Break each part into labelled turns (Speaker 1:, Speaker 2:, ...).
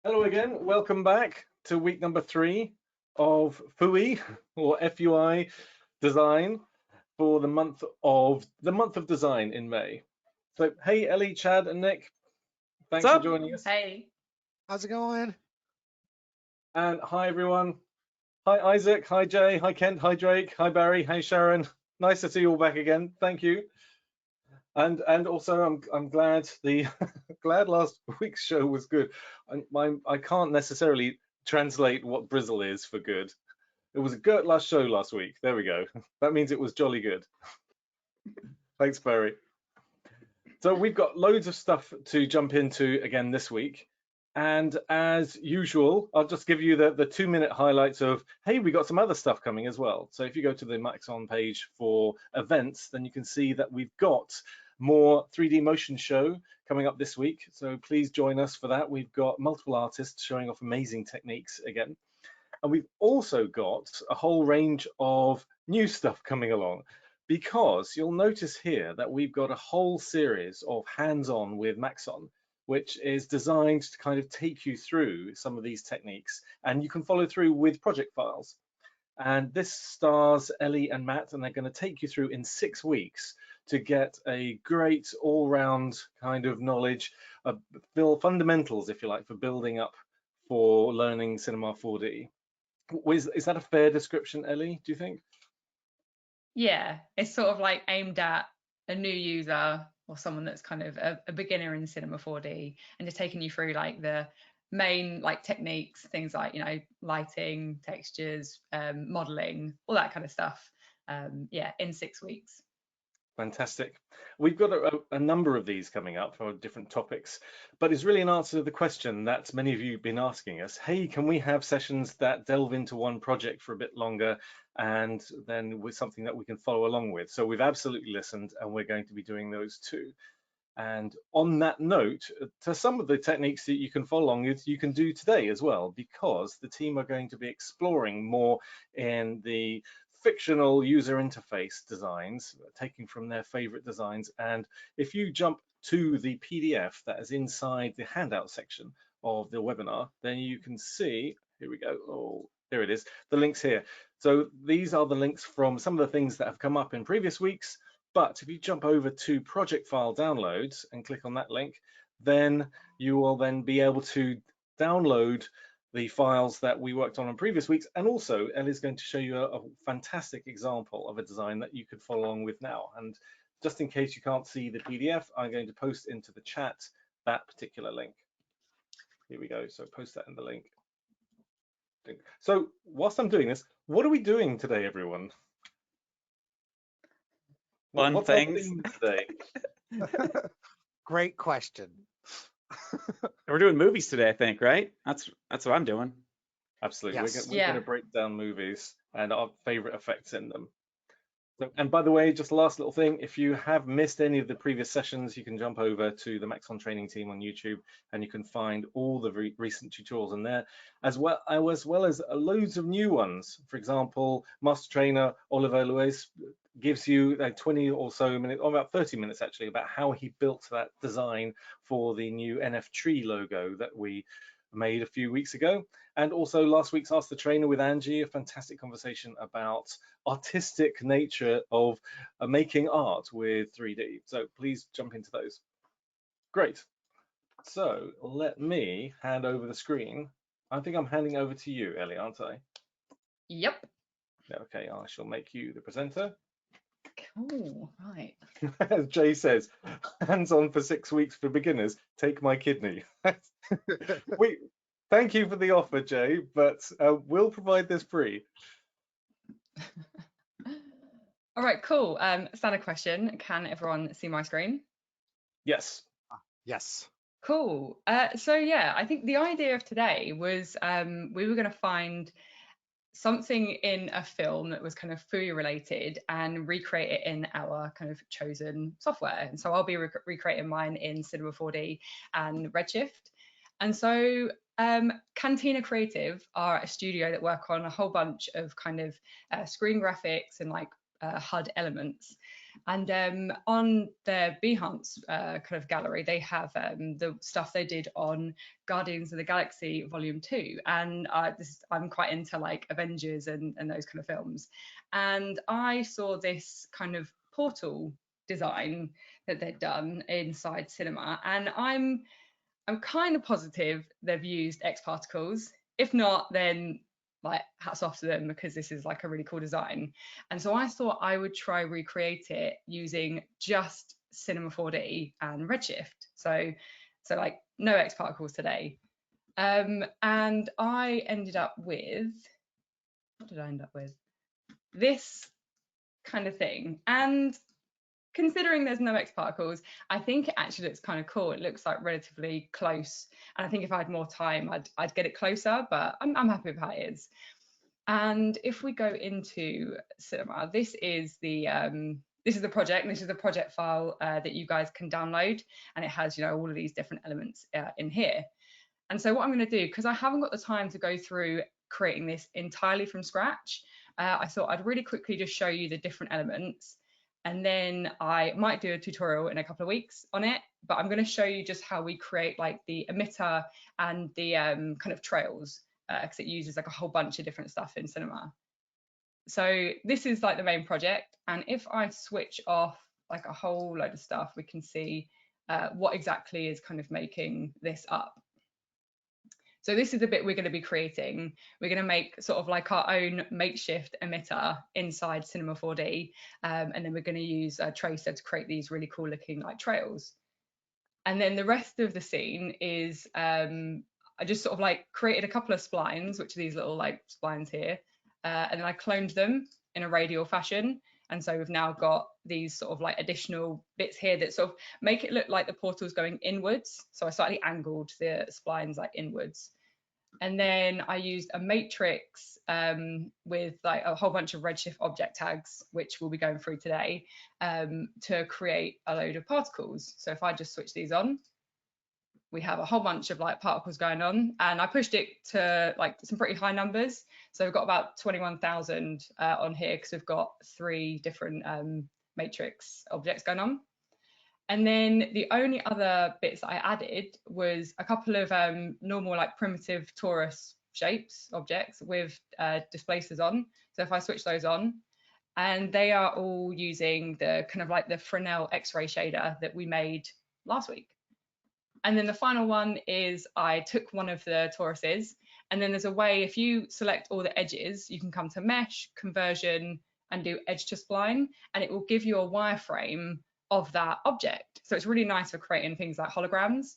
Speaker 1: Hello again, welcome back to week number 3 of FUI or FUI design for the month of design in May. So hey Elly, Chad and Nick, thanks for joining us.
Speaker 2: Hey.
Speaker 3: How's it going?
Speaker 1: And hi everyone. Hi Isaac, hi Jay, hi Kent, hi Drake, hi Barry, hi Sharon. Nice to see you all back again. Thank you. And also I'm glad glad last week's show was good. I can't necessarily translate what Brizzle is for good. It was a good last show last week. There we go. That means it was jolly good. Thanks, Barry. So we've got loads of stuff to jump into again this week. And as usual, I'll just give you the 2-minute highlights of, hey, we got some other stuff coming as well. So if you go to the Maxon page for events, then you can see that we've got more 3D motion show coming up this week. So please join us for that. We've got multiple artists showing off amazing techniques again. And we've also got a whole range of new stuff coming along, because you'll notice here that we've got a whole series of hands-on with Maxon, which is designed to kind of take you through some of these techniques, and you can follow through with project files. And this stars Elly and Matt, and they're going to take you through in 6 weeks to get a great all-round kind of knowledge of fundamentals, if you like, for building up for learning Cinema 4D. Is that a fair description, Elly, do you think?
Speaker 2: Yeah, it's sort of like aimed at a new user or someone that's kind of a beginner in Cinema 4D, and just taking you through like the main like techniques, things like, you know, lighting, textures, modeling, all that kind of stuff. Yeah, in 6 weeks.
Speaker 1: Fantastic. We've got a number of these coming up for different topics, but it's really an answer to the question that many of you have been asking us. Hey, can we have sessions that delve into one project for a bit longer, and then with something that we can follow along with? So we've absolutely listened, and we're going to be doing those too. And on that note, to some of the techniques that you can follow along with, you can do today as well, because the team are going to be exploring more in the fictional user interface designs, taking from their favorite designs. And if you jump to the PDF that is inside the handout section of the webinar, then you can see, here we go, oh, there it is, the links here. So these are the links from some of the things that have come up in previous weeks. But if you jump over to project file downloads and click on that link, then you will then be able to download the files that we worked on in previous weeks. And also Elly's going to show you a fantastic example of a design that you could follow along with now. And just in case you can't see the PDF, I'm going to post into the chat that particular link. Here we go. So post that in the link. So whilst I'm doing this, what are we doing today, everyone?
Speaker 4: Fun things
Speaker 1: today?
Speaker 3: Great question.
Speaker 4: We're doing movies today, I think, right? That's what I'm doing.
Speaker 1: Absolutely.
Speaker 3: Yes.
Speaker 1: We're going to break down movies and our favorite effects in them. So, and by the way, just last little thing, if you have missed any of the previous sessions, you can jump over to the Maxon training team on YouTube, and you can find all the recent tutorials in there, as well as loads of new ones. For example, Master Trainer Oliver Luis gives you 20 or so minutes, or about 30 minutes actually, about how he built that design for the new NF Tree logo that we made a few weeks ago. And also last week's Ask the Trainer with Angie, a fantastic conversation about artistic nature of making art with 3D. So please jump into those. Great. So let me hand over the screen. I think I'm handing over to you, Elly, aren't I?
Speaker 2: Yep.
Speaker 1: Okay, I shall make you the presenter.
Speaker 2: Cool, right.
Speaker 1: As Jay says, hands-on for 6 weeks for beginners, take my kidney. Thank you for the offer, Jay, but we'll provide this free.
Speaker 2: All right, cool. Standard question. Can everyone see my screen?
Speaker 1: Yes.
Speaker 3: Yes.
Speaker 2: Cool. So yeah, I think the idea of today was we were going to find something in a film that was kind of FUI related and recreate it in our kind of chosen software. And so I'll be recreating mine in Cinema 4D and Redshift. And so Cantina Creative are a studio that work on a whole bunch of kind of screen graphics and like HUD elements. And on their Behance kind of gallery, they have the stuff they did on Guardians of the Galaxy Volume 2. And I'm quite into like Avengers and those kind of films. And I saw this kind of portal design that they'd done inside cinema. And I'm kind of positive they've used X particles. If not, then like hats off to them, because this is like a really cool design. And so I thought I would try recreate it using just Cinema 4D and Redshift. So like no X particles today. And I ended up with, what did I end up with? This kind of thing. And considering there's no X particles, I think it actually looks kind of cool. It looks like relatively close. And I think if I had more time, I'd get it closer, but I'm happy with how it is. And if we go into cinema, this is the project. This is the project file that you guys can download, and it has, you know, all of these different elements in here. And so what I'm going to do, because I haven't got the time to go through creating this entirely from scratch, I thought I'd really quickly just show you the different elements. And then I might do a tutorial in a couple of weeks on it, but I'm going to show you just how we create like the emitter and the kind of trails, because it uses like a whole bunch of different stuff in cinema. So this is like the main project. And if I switch off like a whole load of stuff, we can see what exactly is kind of making this up. So this is the bit we're going to be creating. We're going to make sort of like our own makeshift emitter inside Cinema 4D, and then we're going to use a tracer to create these really cool looking like trails. And then the rest of the scene is I just sort of like created a couple of splines, which are these little like splines here, and then I cloned them in a radial fashion. And so we've now got these sort of like additional bits here that sort of make it look like the portal's going inwards. So I slightly angled the splines like inwards. And then I used a matrix with like a whole bunch of Redshift object tags, which we'll be going through today, to create a load of particles. So if I just switch these on, we have a whole bunch of like particles going on, and I pushed it to like some pretty high numbers. So we've got about 21,000 on here, because we've got 3 different matrix objects going on. And then the only other bits that I added was a couple of normal like primitive torus shapes objects with displacers on. So if I switch those on, and they are all using the kind of like the Fresnel X-ray shader that we made last week. And then the final one is I took one of the toruses, and then there's a way, if you select all the edges, you can come to mesh, conversion, and do edge to spline, and it will give you a wireframe of that object. So it's really nice for creating things like holograms.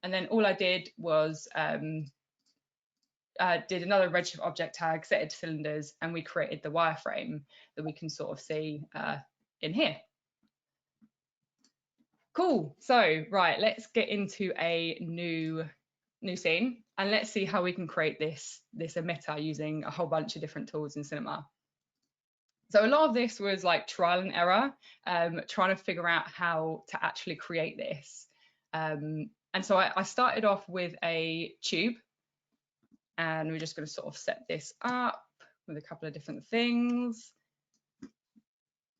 Speaker 2: And then all I did was did another Redshift object tag, set it to cylinders, and we created the wireframe that we can sort of see in here. Cool. So right, let's get into a new scene, and let's see how we can create this emitter using a whole bunch of different tools in cinema. So a lot of this was like trial and error, trying to figure out how to actually create this. And so I started off with a tube, and we're just going to sort of set this up with a couple of different things.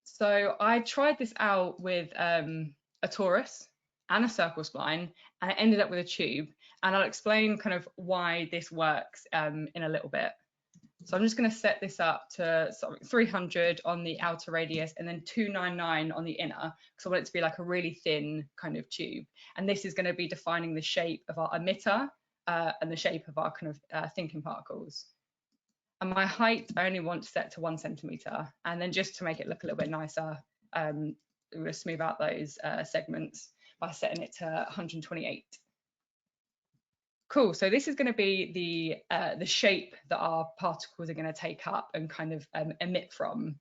Speaker 2: So I tried this out with a torus and a circle spline, and I ended up with a tube, and I'll explain kind of why this works in a little bit. So I'm just going to set this up to 300 on the outer radius and then 299 on the inner, because I want it to be like a really thin kind of tube. And this is going to be defining the shape of our emitter and the shape of our kind of thinking particles. And my height I only want set to 1 centimeter. And then just to make it look a little bit nicer, we're going to smooth out those segments by setting it to 128. Cool, so this is going to be the shape that our particles are going to take up and kind of emit from.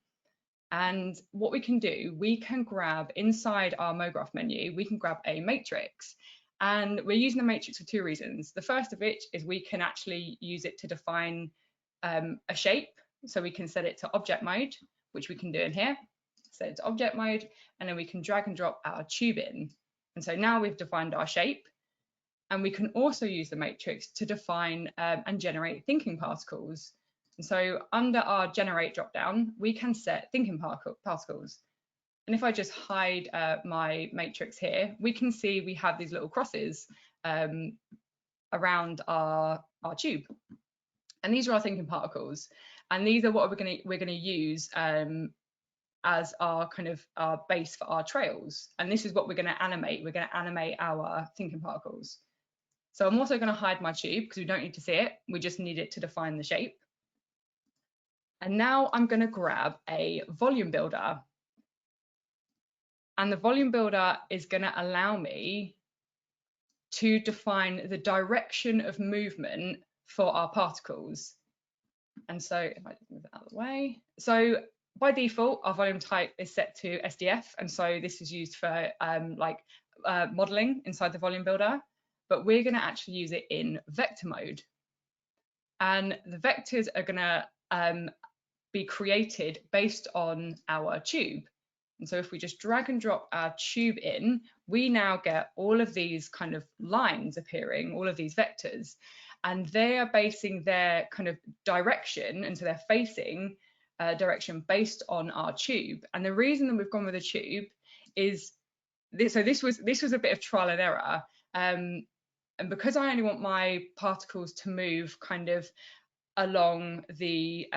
Speaker 2: And what we can do, we can grab inside our MoGraph menu, we can grab a matrix. And we're using the matrix for 2 reasons. The first of which is we can actually use it to define a shape. So we can set it to object mode, which we can do in here. Set it to object mode, and then we can drag and drop our tube in. And so now we've defined our shape. And we can also use the matrix to define and generate thinking particles. And so under our generate dropdown, we can set thinking particles. And if I just hide my matrix here, we can see we have these little crosses around our tube. And these are our thinking particles. And these are what we're gonna use as our kind of our base for our trails. And this is what we're gonna animate. We're gonna animate our thinking particles. So I'm also gonna hide my tube because we don't need to see it. We just need it to define the shape. And now I'm gonna grab a volume builder. And the volume builder is gonna allow me to define the direction of movement for our particles. And so if I just move it out of the way. So by default, our volume type is set to SDF. And so this is used for modeling inside the volume builder, but we're gonna actually use it in vector mode. And the vectors are gonna be created based on our tube. And so if we just drag and drop our tube in, we now get all of these kind of lines appearing, all of these vectors, and they are basing their kind of direction, and so they're facing direction based on our tube. And the reason that we've gone with a tube is this. So this was a bit of trial and error, and because I only want my particles to move kind of along the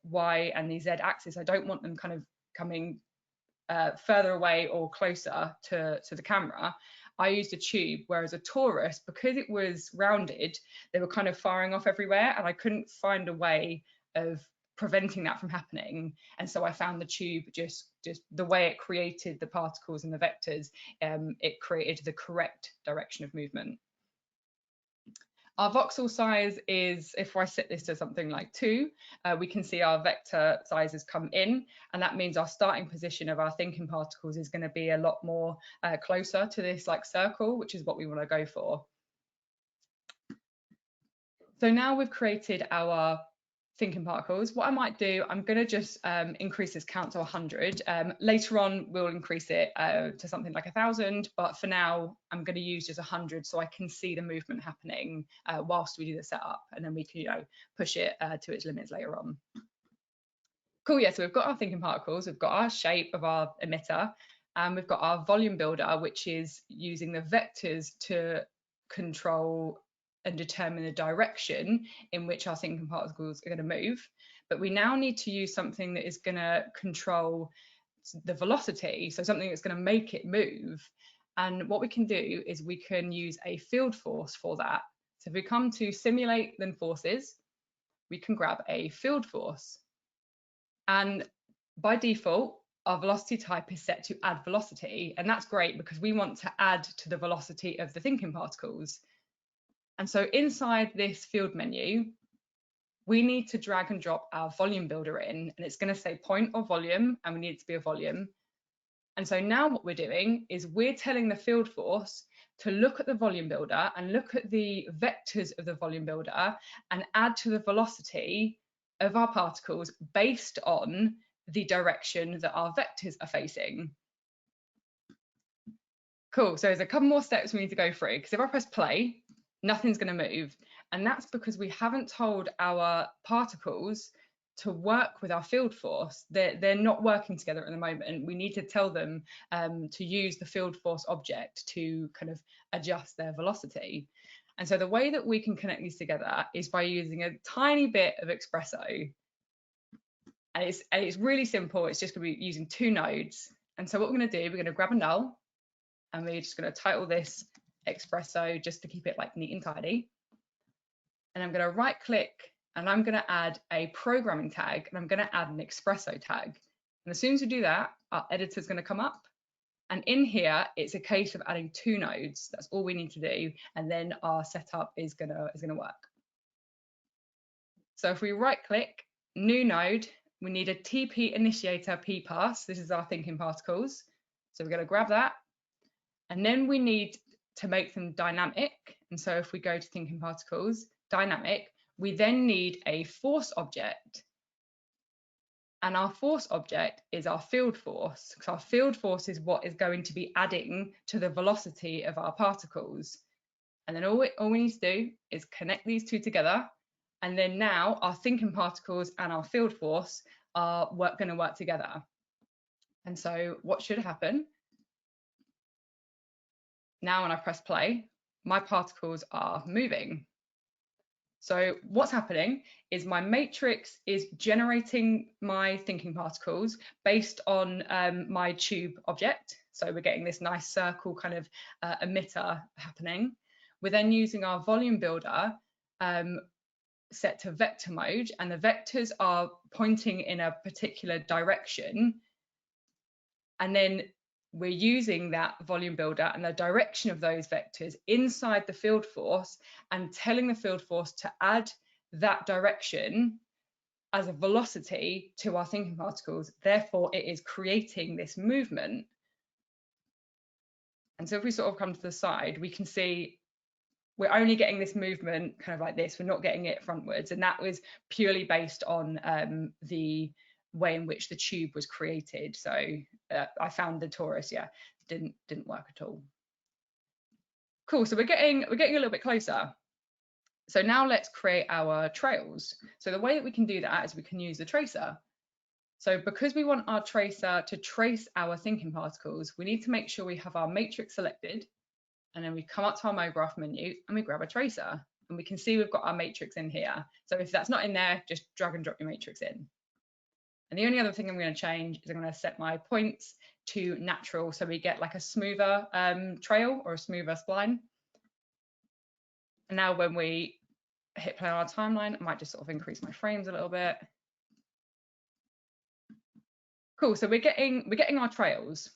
Speaker 2: Y and the Z axis, I don't want them kind of coming further away or closer to the camera. I used a tube, whereas a torus, because it was rounded, they were kind of firing off everywhere, and I couldn't find a way of preventing that from happening. And so I found the tube, just the way it created the particles and the vectors, it created the correct direction of movement. Our voxel size is, if I set this to something like 2, we can see our vector sizes come in, and that means our starting position of our thinking particles is going to be a lot more closer to this like circle, which is what we want to go for. So now we've created our thinking particles. What I might do, I'm going to just increase this count to 100. Later on, we'll increase it to something like 1,000, but for now, I'm going to use just 100 so I can see the movement happening whilst we do the setup, and then we can, push it to its limits later on. Cool, yeah, so we've got our thinking particles, we've got our shape of our emitter, and we've got our volume builder, which is using the vectors to control and determine the direction in which our thinking particles are going to move. But we now need to use something that is going to control the velocity, so something that's going to make it move. And what we can do is we can use a field force for that. So if we come to simulate then forces, we can grab a field force. And by default, our velocity type is set to add velocity. And that's great because we want to add to the velocity of the thinking particles. And so inside this field menu, we need to drag and drop our volume builder in, and it's going to say point or volume, and we need it to be a volume. And so now what we're doing is we're telling the field force to look at the volume builder and look at the vectors of the volume builder and add to the velocity of our particles based on the direction that our vectors are facing. Cool, so there's a couple more steps we need to go through, because if I press play, nothing's going to move, and that's because we haven't told our particles to work with our field force. They're not working together at the moment. We need to tell them to use the field force object to kind of adjust their velocity. And so the way that we can connect these together is by using a tiny bit of Xpresso, and it's really simple. It's just going to be using 2 nodes. And so what we're going to do, we're going to grab a null, and we're just going to title this Xpresso just to keep it like neat and tidy. And I'm going to right click, and I'm going to add a programming tag, and I'm going to add an Xpresso tag. And as soon as we do that, our editor is going to come up, and in here it's a case of adding 2 nodes. That's all we need to do, and then our setup is going to work. So if we right click, new node, we need a TP initiator P pass. This is our thinking particles, so we're going to grab that, and then we need to make them dynamic. And so if we go to thinking particles, dynamic, we then need a force object. And our force object is our field force, because our field force is what is going to be adding to the velocity of our particles. And then all we need to do is connect these 2 together. And then now our thinking particles and our field force are going to work together. And so what should happen now when I press play, my particles are moving. So what's happening is my matrix is generating my thinking particles based on my tube object. So we're getting this nice circle kind of emitter happening. We're then using our volume builder set to vector mode, and the vectors are pointing in a particular direction. And then we're using that volume builder and the direction of those vectors inside the field force and telling the field force to add that direction as a velocity to our thinking particles. Therefore, it is creating this movement. And so if we sort of come to the side, we can see we're only getting this movement kind of like this. We're not getting it frontwards. And that was purely based on the way in which the tube was created. So I found the torus, yeah, didn't work at all. Cool, so we're getting a little bit closer. So now let's create our trails. So the way that we can do that is we can use the tracer. So because we want our tracer to trace our thinking particles, we need to make sure we have our matrix selected, and then we come up to our mode graph menu and we grab a tracer, and we can see we've got our matrix in here. So if that's not in there, just drag and drop your matrix in. And the only other thing I'm going to change is I'm going to set my points to natural, so we get like a smoother trail or a smoother spline. And now when we hit play on our timeline, I might just sort of increase my frames a little bit. Cool, so we're getting our trails.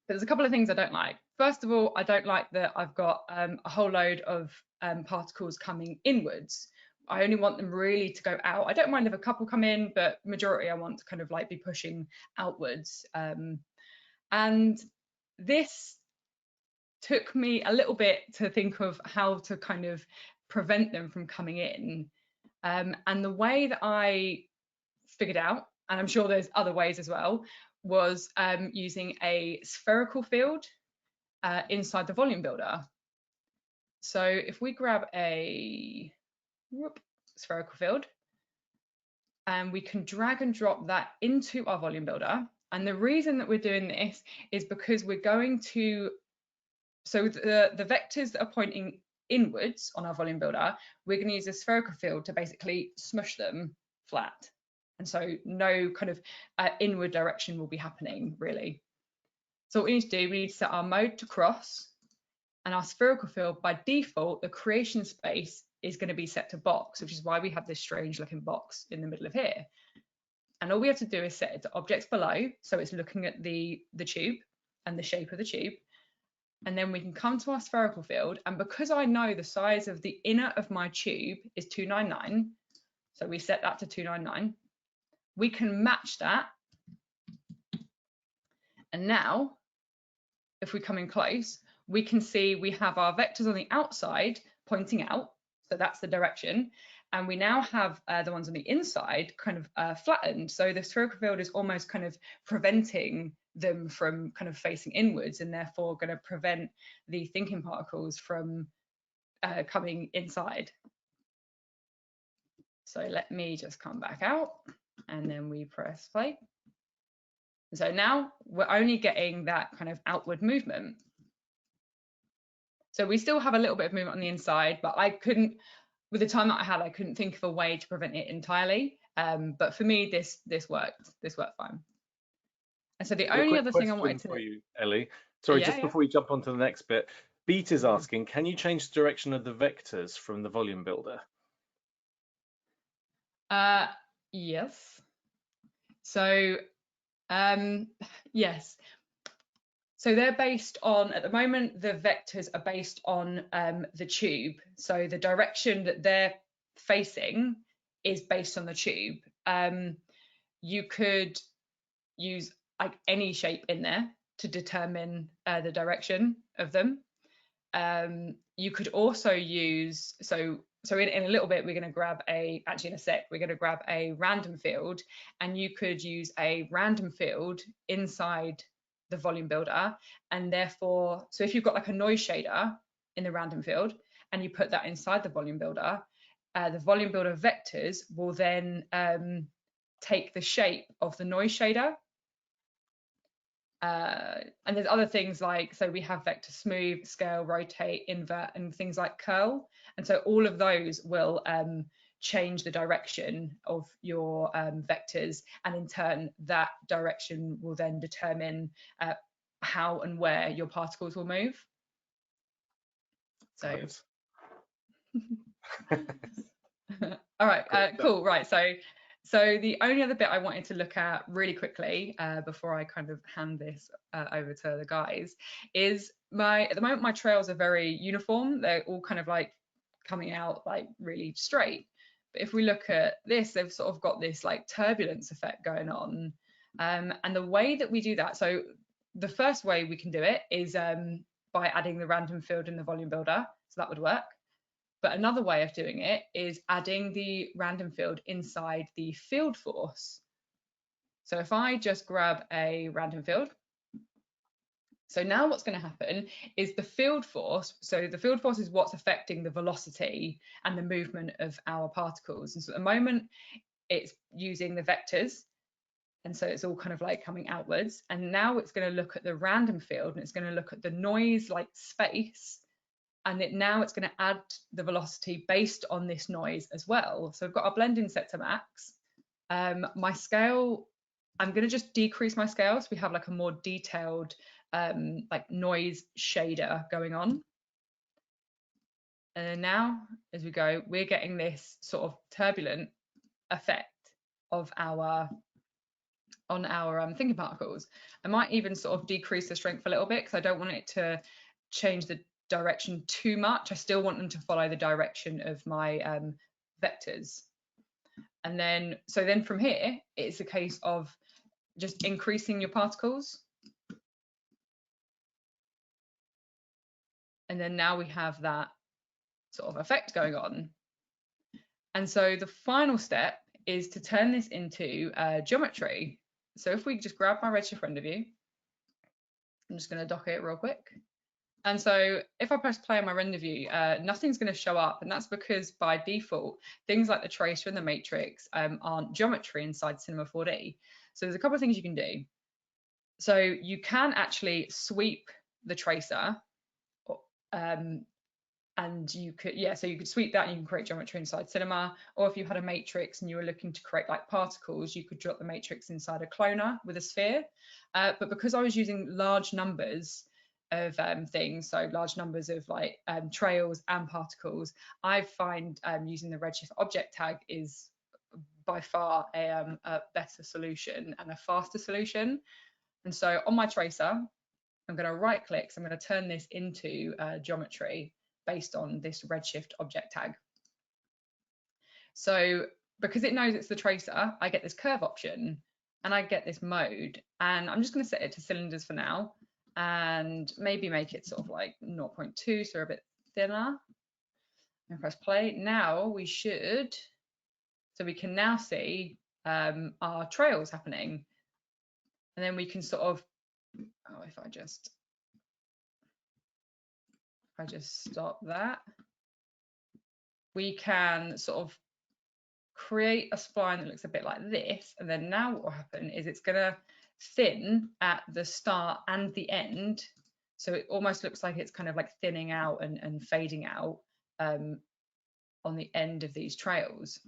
Speaker 2: But there's a couple of things I don't like. First of all, I don't like that I've got a whole load of particles coming inwards. I only want them really to go out. I don't mind if a couple come in, but majority I want to kind of like be pushing outwards. And this took me a little bit to think of how to kind of prevent them from coming in. And the way that I figured out, and I'm sure there's other ways as well, was using a spherical field inside the volume builder. So if we grab a spherical field, and we can drag and drop that into our volume builder. And the reason that we're doing this is because we're going to, so the vectors that are pointing inwards on our volume builder, we're going to use a spherical field to basically smush them flat. And so no kind of inward direction will be happening really. So what we need to do, we need to set our mode to cross, and our spherical field by default, the creation space is going to be set to box, which is why we have this strange looking box in the middle of here. And all we have to do is set it to objects below, so it's looking at the tube and the shape of the tube. And then we can come to our spherical field, and because I know the size of the inner of my tube is 299, so we set that to 299, we can match that. And now if we come in close, we can see we have our vectors on the outside pointing out, so that's the direction, and we now have the ones on the inside kind of flattened, so the spherical field is almost kind of preventing them from kind of facing inwards, and therefore going to prevent the thinking particles from coming inside. So let me just come back out, and then we press play. So now we're only getting that kind of outward movement. So we still have a little bit of movement on the inside, but I couldn't, with the time that I had, I couldn't think of a way to prevent it entirely. But for me, this worked fine. And so the only other thing I wanted to,
Speaker 1: for you, Elly. Sorry,
Speaker 2: Yeah,
Speaker 1: just
Speaker 2: yeah.
Speaker 1: before we jump on to the next bit, Beat is asking, can you change the direction of the vectors from the volume builder?
Speaker 2: yes. So yes. So they're based on, at the moment, the vectors are based on the tube. So the direction that they're facing is based on the tube. You could use like any shape in there to determine the direction of them. You could also use, so in a little bit, we're going to grab actually in a sec, we're going to grab a random field, and you could use a random field inside the volume builder, and therefore, so if you've got like a noise shader in the random field and you put that inside the volume builder vectors will then take the shape of the noise shader, And there's other things like, so we have vector smooth, scale, rotate, invert, and things like curl. And so all of those will change the direction of your vectors, and in turn that direction will then determine how and where your particles will move. So all right, cool. Right, so the only other bit I wanted to look at really quickly before I kind of hand this over to the guys is at the moment my trails are very uniform. They're all kind of like coming out like really straight. But if we look at this, they've sort of got this like turbulence effect going on. And the way that we do that, so the first way we can do it is by adding the random field in the volume builder. So that would work. But another way of doing it is adding the random field inside the field force. So if I just grab a random field, so now what's going to happen is the field force, so the field force is what's affecting the velocity and the movement of our particles. And so at the moment, it's using the vectors. And so it's all kind of like coming outwards. And now it's going to look at the random field, and it's going to look at the noise like space. And now it's going to add the velocity based on this noise as well. So I've got our blending set to max. My scale, I'm going to just decrease my scale so we have like a more detailed like noise shader going on. And then now as we go, we're getting this sort of turbulent effect of our thinking particles. I might even sort of decrease the strength a little bit because I don't want it to change the direction too much. I still want them to follow the direction of my vectors. And then, so then from here, it's a case of just increasing your particles. And then now we have that sort of effect going on. And so the final step is to turn this into geometry. So if we just grab my Redshift render view, I'm just going to dock it real quick. And so if I press play on my render view, nothing's going to show up. And that's because by default, things like the tracer and the matrix aren't geometry inside Cinema 4D. So there's a couple of things you can do. So you can actually sweep the tracer. And you could, so you could sweep that and you can create geometry inside Cinema. Or if you had a matrix and you were looking to create like particles, you could drop the matrix inside a cloner with a sphere. But because I was using large numbers of things, so large numbers of like trails and particles, I find using the Redshift object tag is by far a better solution and a faster solution. And so on my tracer, I'm going to right click, so I'm going to turn this into geometry based on this Redshift object tag. So because it knows it's the tracer, I get this curve option and I get this mode, and I'm just going to set it to cylinders for now and maybe make it sort of like 0.2, so a bit thinner. And press play. Now we should, so we can now see our trails happening, and then we can sort of, if I just stop that, we can sort of create a spline that looks a bit like this. And then now what will happen is it's going to thin at the start and the end. So it almost looks like it's kind of like thinning out and fading out on the end of these trails.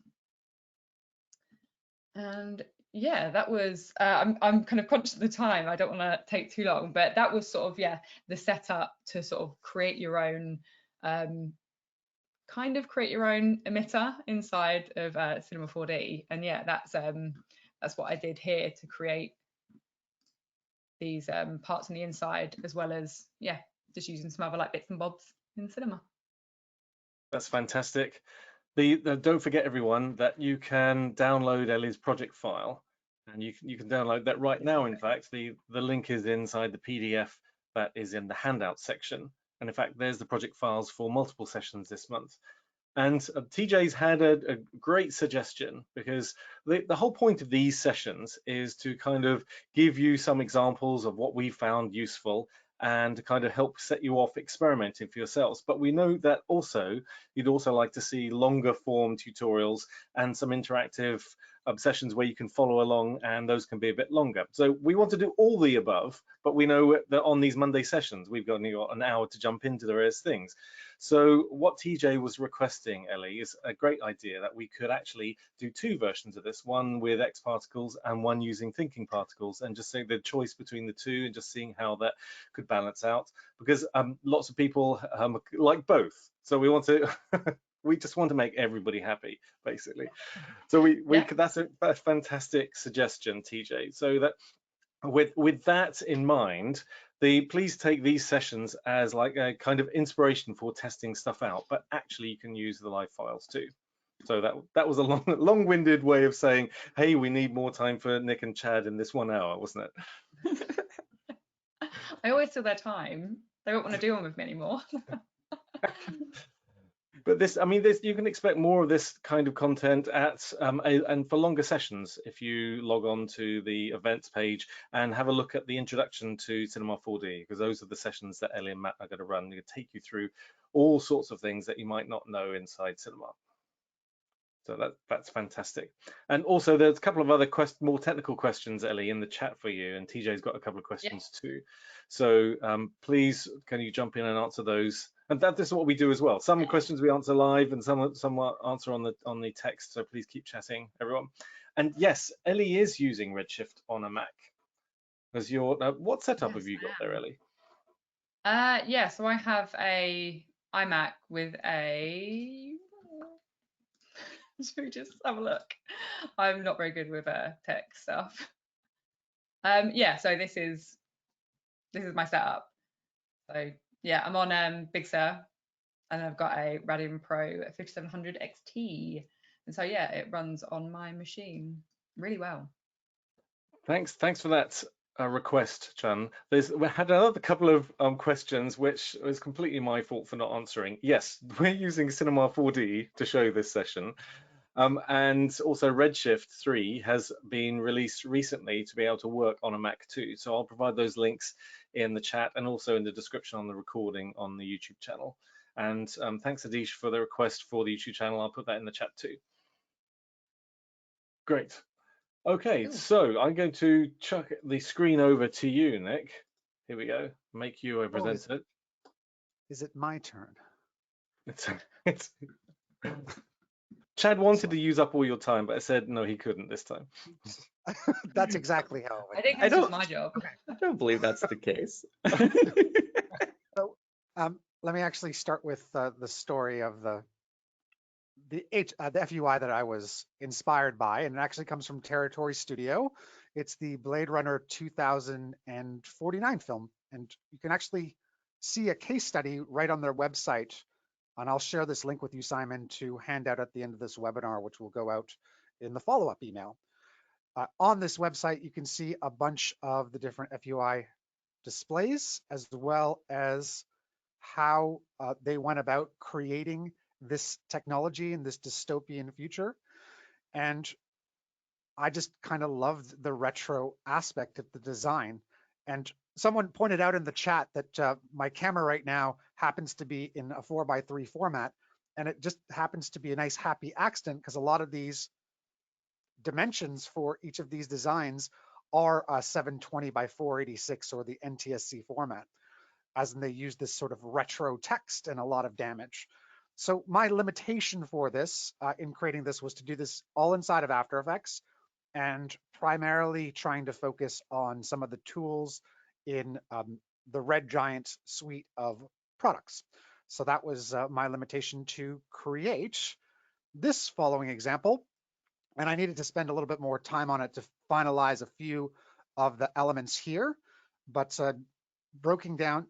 Speaker 2: And yeah, that was, I'm kind of conscious of the time. I don't want to take too long, but that was sort of, the setup to sort of create your own, create your own emitter inside of Cinema 4D. And yeah, that's what I did here to create these parts on the inside, as well as, just using some other like bits and bobs in Cinema.
Speaker 1: That's fantastic. Don't forget, everyone, that you can download Elly's project file, and you can download that right now. In fact, the link is inside the PDF that is in the handout section. And in fact, there's the project files for multiple sessions this month. And TJ's had a great suggestion, because the whole point of these sessions is to kind of give you some examples of what we found useful and to kind of help set you off experimenting for yourselves. But we know that also you'd also like to see longer form tutorials and some interactive sessions where you can follow along, and those can be a bit longer. So we want to do all the above, but we know that on these Monday sessions, we've only got an hour to jump into the various things. So what TJ was requesting, Elly, is a great idea that we could actually do 2 versions of this, one with X particles and one using thinking particles, and just say the choice between the 2 and just seeing how that could balance out, because lots of people like both. So we want to we just want to make everybody happy, basically. So that's a fantastic suggestion, TJ. So that with that in mind, please take these sessions as like a kind of inspiration for testing stuff out, but actually you can use the live files too. So that was a long-winded way of saying, hey, we need more time for Nick and Chad in this 1 hour, wasn't it?
Speaker 2: I always steal their time. They won't want to do one with me anymore.
Speaker 1: But this, I mean, you can expect more of this kind of content and for longer sessions if you log on to the events page and have a look at the introduction to Cinema 4D, because those are the sessions that Elly and Matt are going to run. They're going to take you through all sorts of things that you might not know inside cinema. So that's fantastic. And also there's a couple of other more technical questions, Elly, in the chat for you, and TJ's got a couple of questions too. So please, can you jump in and answer those? And this is what we do as well. Some questions we answer live, and some answer on the text. So please keep chatting, everyone. And yes, Elly is using Redshift on a Mac. As what setup have you got there, Elly?
Speaker 2: Yeah, so I have a iMac with a. Should we just have a look? I'm not very good with tech stuff. Yeah, so this is my setup. So yeah, I'm on Big Sur, and I've got a Radeon Pro 5700 XT, and so yeah, it runs on my machine really well. Thanks
Speaker 1: for that request, Chan. We had another couple of questions which was completely my fault for not answering. Yes, we're using Cinema 4D to show this session. And also Redshift 3 has been released recently to be able to work on a Mac too. So I'll provide those links in the chat and also in the description on the recording on the YouTube channel. And thanks, Adish, for the request for the YouTube channel. I'll put that in the chat too. Great. Okay, so I'm going to chuck the screen over to you, Nick. Here we go. Make you a presenter.
Speaker 3: Is it my turn?
Speaker 1: It's Chad wanted to use up all your time, but I said no, he couldn't this time.
Speaker 3: That's exactly how
Speaker 2: I think this is my job.
Speaker 4: I don't believe that's the case.
Speaker 3: So let me actually start with the story of the FUI that I was inspired by, and it actually comes from Territory Studio. It's the Blade Runner 2049 film, and you can actually see a case study right on their website. And I'll share this link with you, Simon, to hand out at the end of this webinar, which will go out in the follow-up email. On this website, you can see a bunch of the different FUI displays, as well as how they went about creating this technology in this dystopian future. And I just kind of loved the retro aspect of the design. And someone pointed out in the chat that my camera right now happens to be in a 4:3 format, and it just happens to be a nice happy accident because a lot of these dimensions for each of these designs are 720 by 486 or the NTSC format, as in they use this sort of retro text and a lot of damage. So my limitation for this in creating this was to do this all inside of After Effects, and primarily trying to focus on some of the tools in the Red Giant suite of products. So that was my limitation to create this following example. And I needed to spend a little bit more time on it to finalize a few of the elements here, but breaking down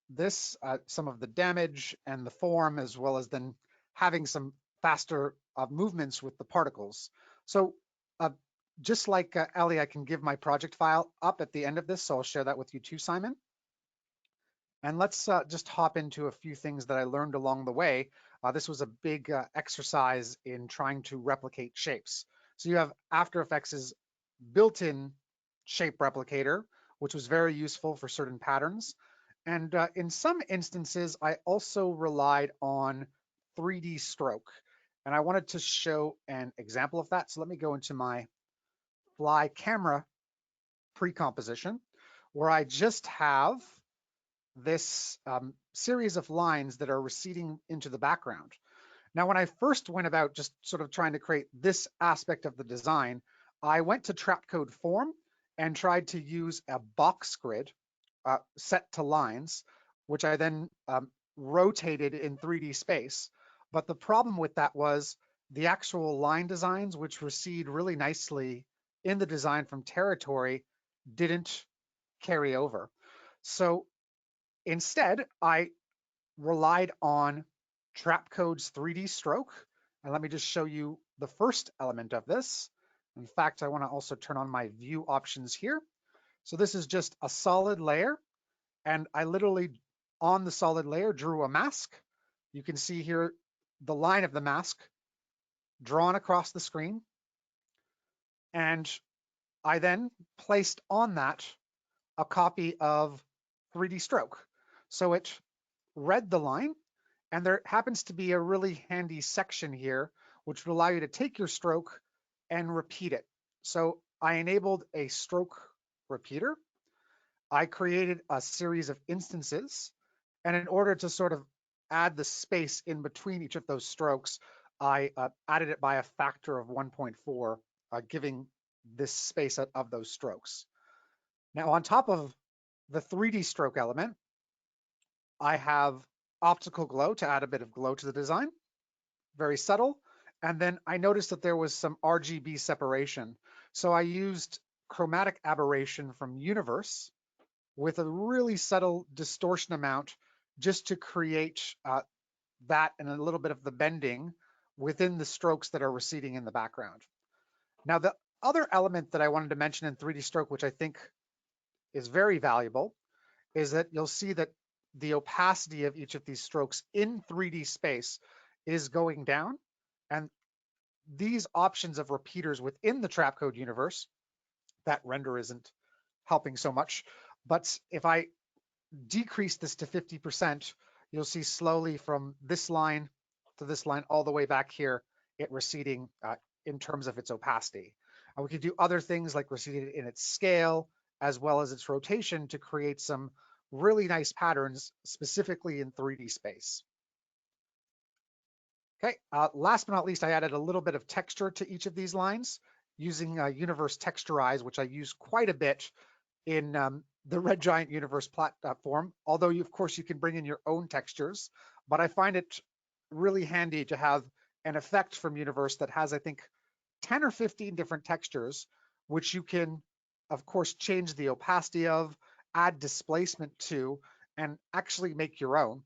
Speaker 3: this, some of the damage and the form, as well as then having some faster movements with the particles. So just like Elly, I can give my project file up at the end of this, so I'll share that with you too, Simon. And let's just hop into a few things that I learned along the way. This was a big exercise in trying to replicate shapes. So you have After Effects' built-in shape replicator, which was very useful for certain patterns. And in some instances, I also relied on 3D stroke. And I wanted to show an example of that. So let me go into my fly camera pre-composition, where I just have this series of lines that are receding into the background. Now, when I first went about just sort of trying to create this aspect of the design, I went to Trapcode form and tried to use a box grid set to lines, which I then rotated in 3D space. But the problem with that was the actual line designs, which recede really nicely in the design from territory, didn't carry over. So instead, I relied on Trapcode's 3D stroke. And let me just show you the first element of this. In fact, I want to also turn on my view options here. So this is just a solid layer. And I literally, on the solid layer, drew a mask. You can see here the line of the mask drawn across the screen. And I then placed on that a copy of 3D stroke. So it read the line, and there happens to be a really handy section here, which would allow you to take your stroke and repeat it. So I enabled a stroke repeater. I created a series of instances, and in order to sort of add the space in between each of those strokes, I added it by a factor of 1.4, giving this space of those strokes. Now, on top of the 3D stroke element, I have optical glow to add a bit of glow to the design, very subtle. And then I noticed that there was some RGB separation. So I used chromatic aberration from Universe with a really subtle distortion amount just to create that and a little bit of the bending within the strokes that are receding in the background. Now, the other element that I wanted to mention in 3D stroke, which I think is very valuable, is that you'll see that the opacity of each of these strokes in 3D space is going down. And these options of repeaters within the Trapcode universe, that render isn't helping so much. But if I decrease this to 50%, you'll see slowly from this line to this line all the way back here, it receding in terms of its opacity. We could do other things like receding it in its scale, as well as its rotation to create some really nice patterns, specifically in 3D space. Okay, last but not least, I added a little bit of texture to each of these lines using Universe Texturize, which I use quite a bit in the Red Giant Universe platform, although of course you can bring in your own textures, but I find it really handy to have an effect from Universe that has, I think, 10 or 15 different textures, which you can, of course, change the opacity of, add displacement to, and actually make your own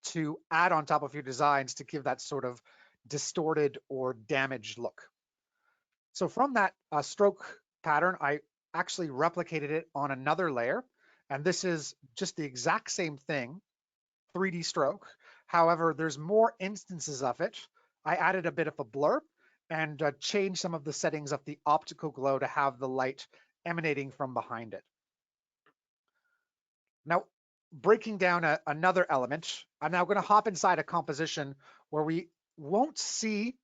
Speaker 3: to add on top of your designs to give that sort of distorted or damaged look. So from that stroke pattern, I actually replicated it on another layer, and this is just the exact same thing, 3D stroke. However, there's more instances of it. I added a bit of a blur and changed some of the settings of the optical glow to have the light emanating from behind it. Now, breaking down another element, I'm now going to hop inside a composition where we won't see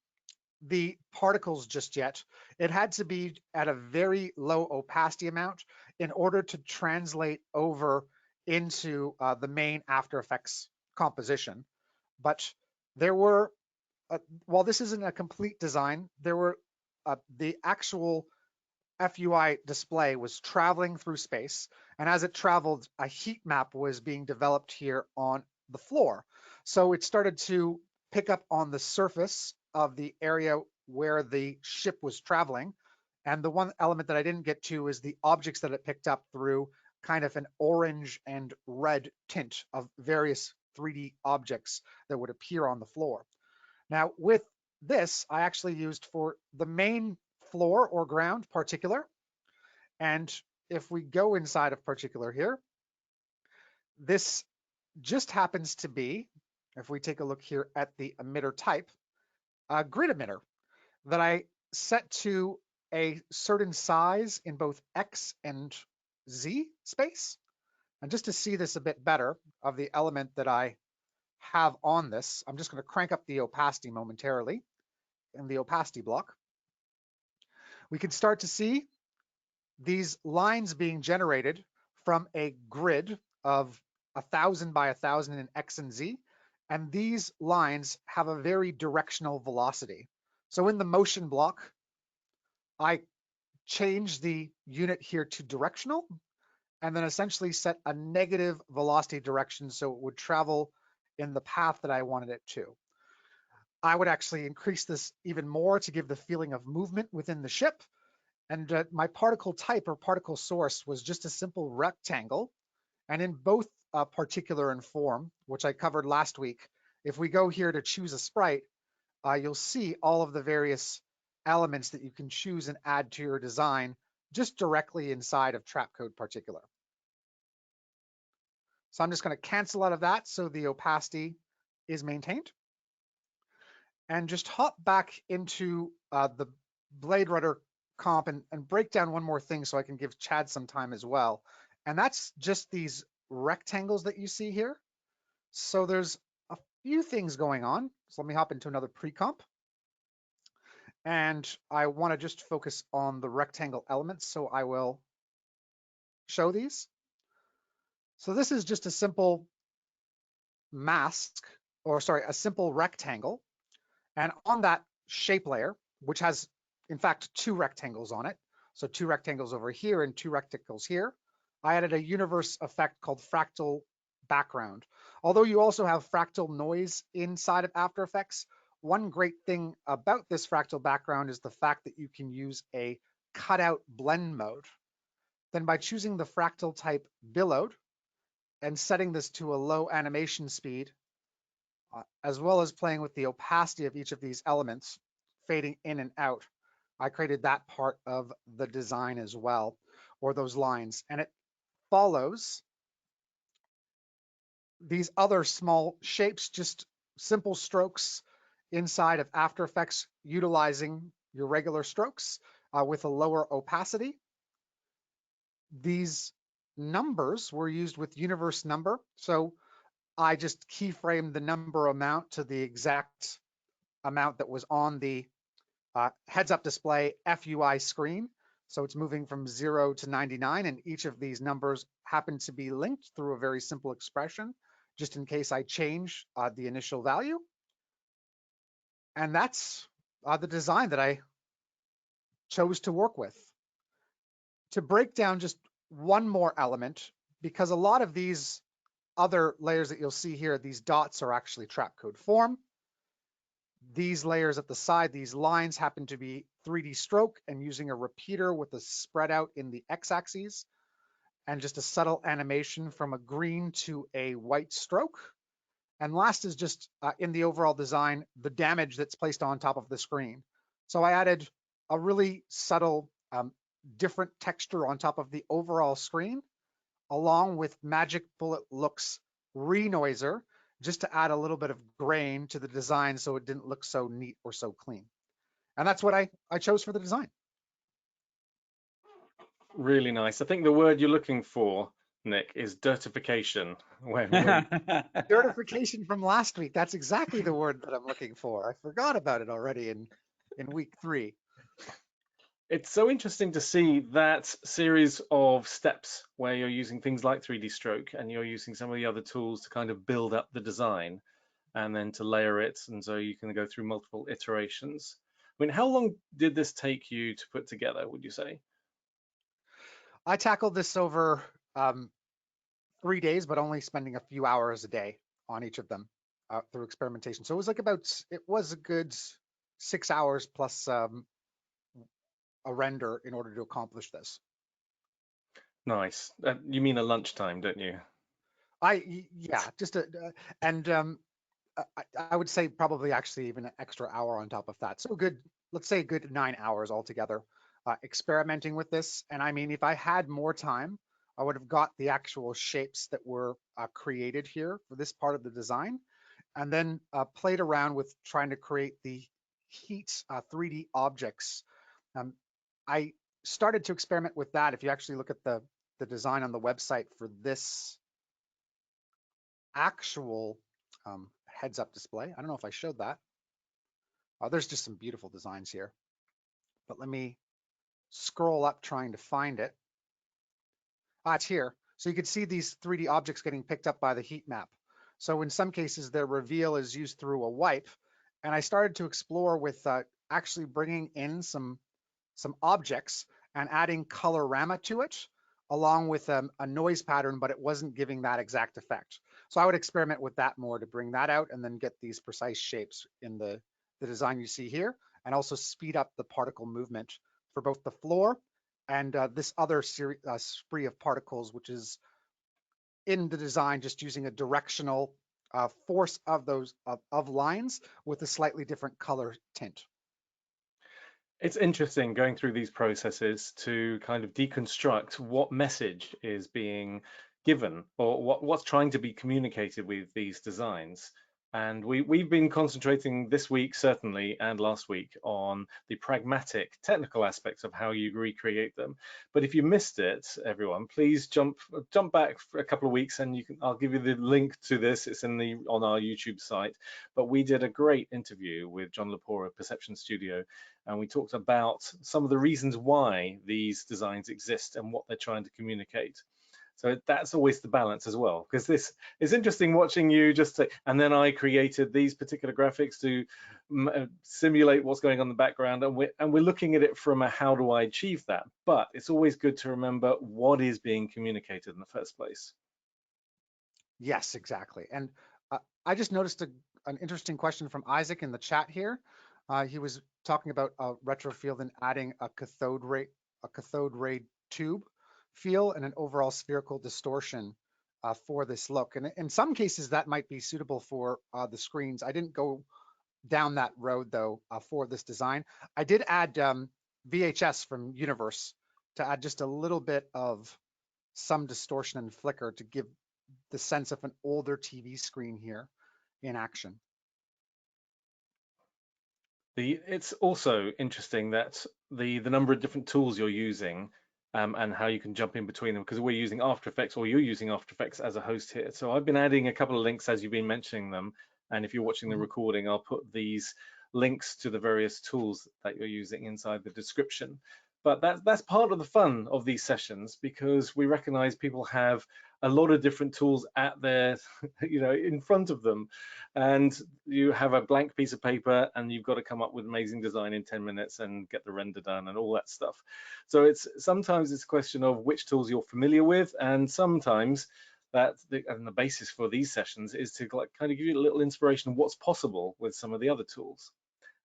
Speaker 3: the particles just yet. It had to be at a very low opacity amount in order to translate over into the main After Effects composition. But there were, while this isn't a complete design, there were the actual FUI display was traveling through space, and as it traveled, a heat map was being developed here on the floor. So it started to pick up on the surface of the area where the ship was traveling. And the one element that I didn't get to is the objects that it picked up through kind of an orange and red tint of various 3D objects that would appear on the floor. Now, with this, I actually used for the main floor or ground particular. And if we go inside of particular here, this just happens to be, if we take a look here at the emitter type, a grid emitter that I set to a certain size in both X and Z space. And just to see this a bit better of the element that I have on this, I'm just going to crank up the opacity momentarily in the opacity block. We can start to see these lines being generated from a grid of 1,000 by 1,000 in X and Z. And these lines have a very directional velocity. So in the motion block, I change the unit here to directional and then essentially set a negative velocity direction so it would travel in the path that I wanted it to. I would actually increase this even more to give the feeling of movement within the ship. And my particle type or particle source was just a simple rectangle. And in both particular and form, which I covered last week, if we go here to choose a sprite, you'll see all of the various elements that you can choose and add to your design just directly inside of Trapcode particular. So I'm just going to cancel out of that so the opacity is maintained. And just hop back into the Blade Runner comp and break down one more thing so I can give Chad some time as well. And that's just these rectangles that you see here. So there's a few things going on. So let me hop into another pre-comp. And I want to just focus on the rectangle elements. So I will show these. So this is just a simple mask, or sorry, a simple rectangle. And on that shape layer, which has, in fact, 2 rectangles on it, so 2 rectangles over here and 2 rectangles here, I added a universe effect called fractal background. Although you also have fractal noise inside of After Effects, one great thing about this fractal background is the fact that you can use a cutout blend mode. Then by choosing the fractal type billowed and setting this to a low animation speed, as well as playing with the opacity of each of these elements, fading in and out, I created that part of the design as well, or those lines. And it follows these other small shapes, just simple strokes inside of After Effects, utilizing your regular strokes with a lower opacity. These numbers were used with universe number. So I just keyframed the number amount to the exact amount that was on the heads-up display FUI screen. So it's moving from 0 to 99, and each of these numbers happen to be linked through a very simple expression, just in case I change the initial value. And that's the design that I chose to work with. To break down just one more element, because a lot of these other layers that you'll see here, these dots are actually Trapcode form. These layers at the side, these lines happen to be 3D stroke and using a repeater with a spread out in the x-axis and just a subtle animation from a green to a white stroke. And last is just in the overall design, the damage that's placed on top of the screen. So I added a really subtle, different texture on top of the overall screen, along with Magic Bullet Looks Renoiser, just to add a little bit of grain to the design so it didn't look so neat or so clean. And that's what I chose for the design.
Speaker 1: Really nice. I think the word you're looking for, Nick, is dirtification.
Speaker 3: Dirtification from last week. That's exactly the word that I'm looking for. I forgot about it already in week 3.
Speaker 1: It's so interesting to see that series of steps where you're using things like 3D stroke and you're using some of the other tools to kind of build up the design and then to layer it. And so you can go through multiple iterations. I mean, how long did this take you to put together, would you say?
Speaker 3: I tackled this over 3 days, but only spending a few hours a day on each of them through experimentation. So it was like it was a good 6 hours plus a render in order to accomplish this.
Speaker 1: Nice. You mean a lunchtime, don't you?
Speaker 3: Yeah, just I would say probably actually even an extra hour on top of that. So let's say a good 9 hours altogether experimenting with this. And I mean, if I had more time, I would have got the actual shapes that were created here for this part of the design, and then played around with trying to create the heat 3D objects. I started to experiment with that. If you actually look at the design on the website for this actual heads-up display. I don't know if I showed that. There's just some beautiful designs here. But let me scroll up trying to find it. It's here. So you can see these 3D objects getting picked up by the heat map. So in some cases, their reveal is used through a wipe. And I started to explore with actually bringing in some objects and adding colorama to it, along with a noise pattern, but it wasn't giving that exact effect. So I would experiment with that more to bring that out and then get these precise shapes in the design you see here, and also speed up the particle movement for both the floor and this other spree of particles, which is in the design, just using a directional force of those of lines with a slightly different color tint.
Speaker 1: It's interesting going through these processes to kind of deconstruct what message is being given or what's trying to be communicated with these designs. And we've been concentrating this week, certainly, and last week on the pragmatic technical aspects of how you recreate them. But if you missed it, everyone, please jump back for a couple of weeks, and I'll give you the link to this. It's on our YouTube site. But we did a great interview with John Lepore of Perception Studio, and we talked about some of the reasons why these designs exist and what they're trying to communicate. So that's always the balance as well, because this is interesting watching you just say, and then I created these particular graphics to simulate what's going on in the background, and we're looking at it from a how do I achieve that? But it's always good to remember what is being communicated in the first place.
Speaker 3: Yes, exactly. And I just noticed an interesting question from Isaac in the chat here. He was talking about retrofield and adding a cathode ray tube feel and an overall spherical distortion for this look. And in some cases, that might be suitable for the screens. I didn't go down that road, though, for this design. I did add VHS from Universe to add just a little bit of some distortion and flicker to give the sense of an older TV screen here in action.
Speaker 1: It's also interesting that the number of different tools you're using and how you can jump in between them, because we're using After Effects, or you're using After Effects as a host here. So I've been adding a couple of links as you've been mentioning them. And if you're watching the recording, I'll put these links to the various tools that you're using inside the description. But that's part of the fun of these sessions, because we recognize people have a lot of different tools at their, in front of them. And you have a blank piece of paper and you've got to come up with amazing design in 10 minutes and get the render done and all that stuff. So sometimes it's a question of which tools you're familiar with, and sometimes the basis for these sessions is to kind of give you a little inspiration of what's possible with some of the other tools.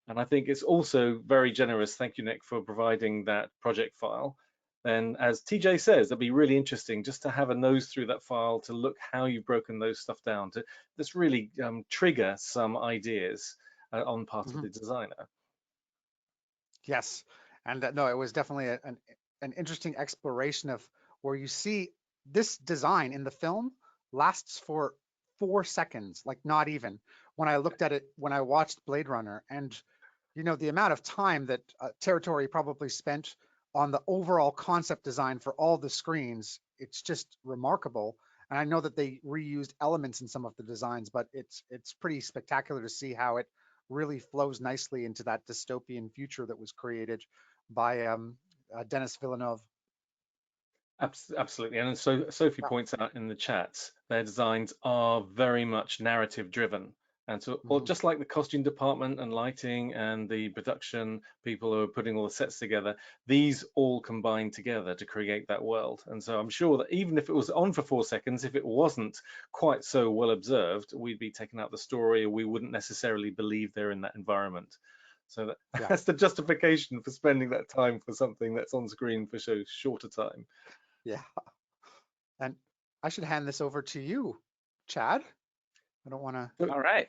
Speaker 1: And I think it's also very generous. Thank you, Nick, for providing that project file. Then, as TJ says, it'd be really interesting just to have a nose through that file to look how you've broken those stuff down to just really trigger some ideas on part of the designer.
Speaker 3: Yes, and no, it was definitely an interesting exploration of where you see this design in the film lasts for 4 seconds, like not even. When I looked at it, when I watched Blade Runner, and the amount of time that Territory probably spent on the overall concept design for all the screens, it's just remarkable. And I know that they reused elements in some of the designs, but it's pretty spectacular to see how it really flows nicely into that dystopian future that was created by Denis Villeneuve.
Speaker 1: Absolutely, and so Sophie points out in the chat, their designs are very much narrative driven. And so, just like the costume department and lighting and the production people who are putting all the sets together, these all combine together to create that world. And so I'm sure that even if it was on for 4 seconds, if it wasn't quite so well observed, we'd be taking out the story, or we wouldn't necessarily believe they're in that environment. So that's the justification for spending that time for something that's on screen for so shorter time.
Speaker 3: Yeah. And I should hand this over to you, Chad. I don't want to.
Speaker 4: All right.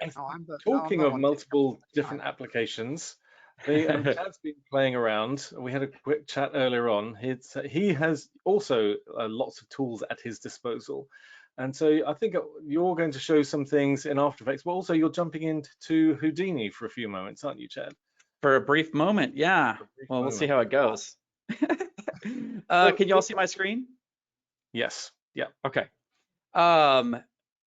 Speaker 1: Talking of multiple different applications, Chad's been playing around. We had a quick chat earlier on. He has also lots of tools at his disposal. And so I think you're going to show some things in After Effects, but also you're jumping into Houdini for a few moments, aren't you, Chad?
Speaker 4: For a brief moment, yeah. Well, we'll see how it goes. Can you all see my screen?
Speaker 1: Yes. Yeah.
Speaker 4: Okay.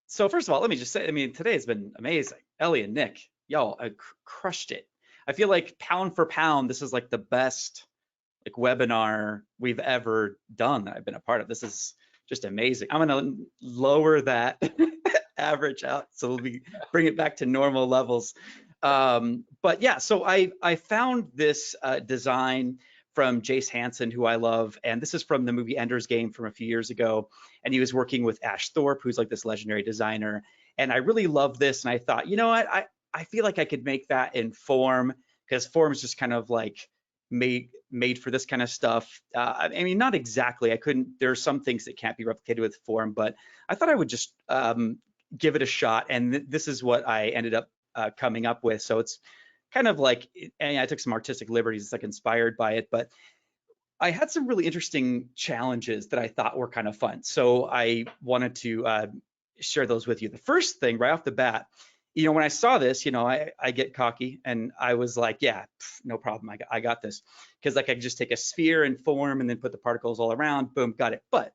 Speaker 4: So first of all, let me just say, I mean, today has been amazing. Elly and Nick, y'all crushed it. I feel like pound for pound, this is like the best like webinar we've ever done that I've been a part of. This is just amazing. I'm gonna lower that average out, so we'll bring it back to normal levels. But yeah, so I found this design from Jace Hansen, who I love, and this is from the movie Ender's Game from a few years ago, and he was working with Ash Thorpe, who's like this legendary designer, and I really love this, and I thought, you know what, I feel like I could make that in Form, because Form is just kind of like made for this kind of stuff. I mean, not exactly. I couldn't. There are some things that can't be replicated with Form, but I thought I would just give it a shot, and this is what I ended up coming up with. So it's kind of like, and I took some artistic liberties. It's like inspired by it, but I had some really interesting challenges that I thought were kind of fun. So I wanted to share those with you. The first thing right off the bat, you know, when I saw this, you know, I get cocky and I was like, yeah, no problem. I got this. Because like I could just take a sphere and Form and then put the particles all around, boom, got it. But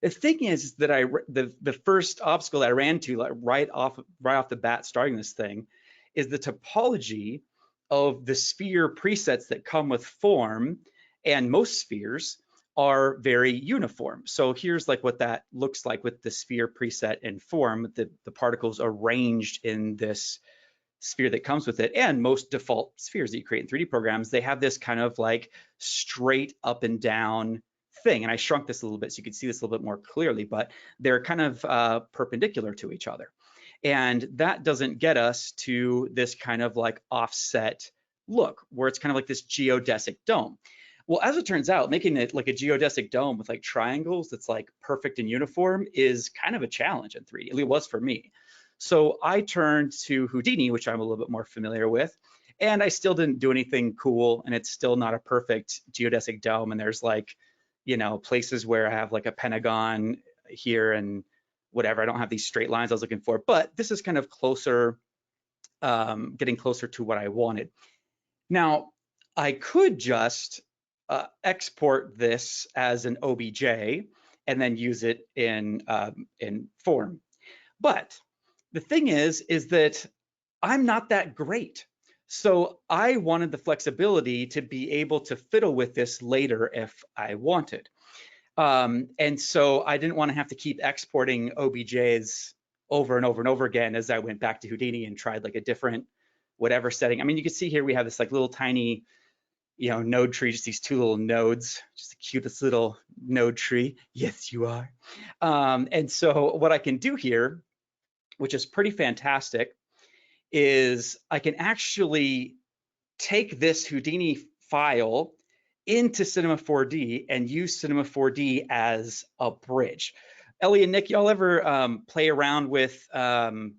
Speaker 4: the thing is that the first obstacle that I ran to like right off the bat starting this thing is the topology of the sphere presets that come with Form, and most spheres are very uniform. So here's like what that looks like with the sphere preset and Form, the particles arranged in this sphere that comes with it. And most default spheres that you create in 3D programs, they have this kind of like straight up and down thing. And I shrunk this a little bit so you can see this a little bit more clearly, but they're kind of perpendicular to each other. And that doesn't get us to this kind of like offset look where it's kind of like this geodesic dome. Well, as it turns out, making it like a geodesic dome with like triangles that's like perfect and uniform is kind of a challenge in 3D. It was for me. So I turned to Houdini, which I'm a little bit more familiar with, and I still didn't do anything cool, and it's still not a perfect geodesic dome. And there's like, you know, places where I have like a pentagon here and whatever. I don't have these straight lines I was looking for, but this is kind of closer, getting closer to what I wanted. Now, I could just export this as an OBJ and then use it in Form. But the thing is that I'm not that great. So I wanted the flexibility to be able to fiddle with this later if I wanted. And so I didn't want to have to keep exporting OBJs over and over and over again as I went back to Houdini and tried like a different whatever setting. I mean, you can see here we have this like little tiny, you know, node tree, just these two little nodes, just the cutest little node tree. Yes, you are. And so what I can do here, which is pretty fantastic, is I can actually take this Houdini file into Cinema 4D and use Cinema 4D as a bridge. Elly and Nick, y'all ever play around with Mogerts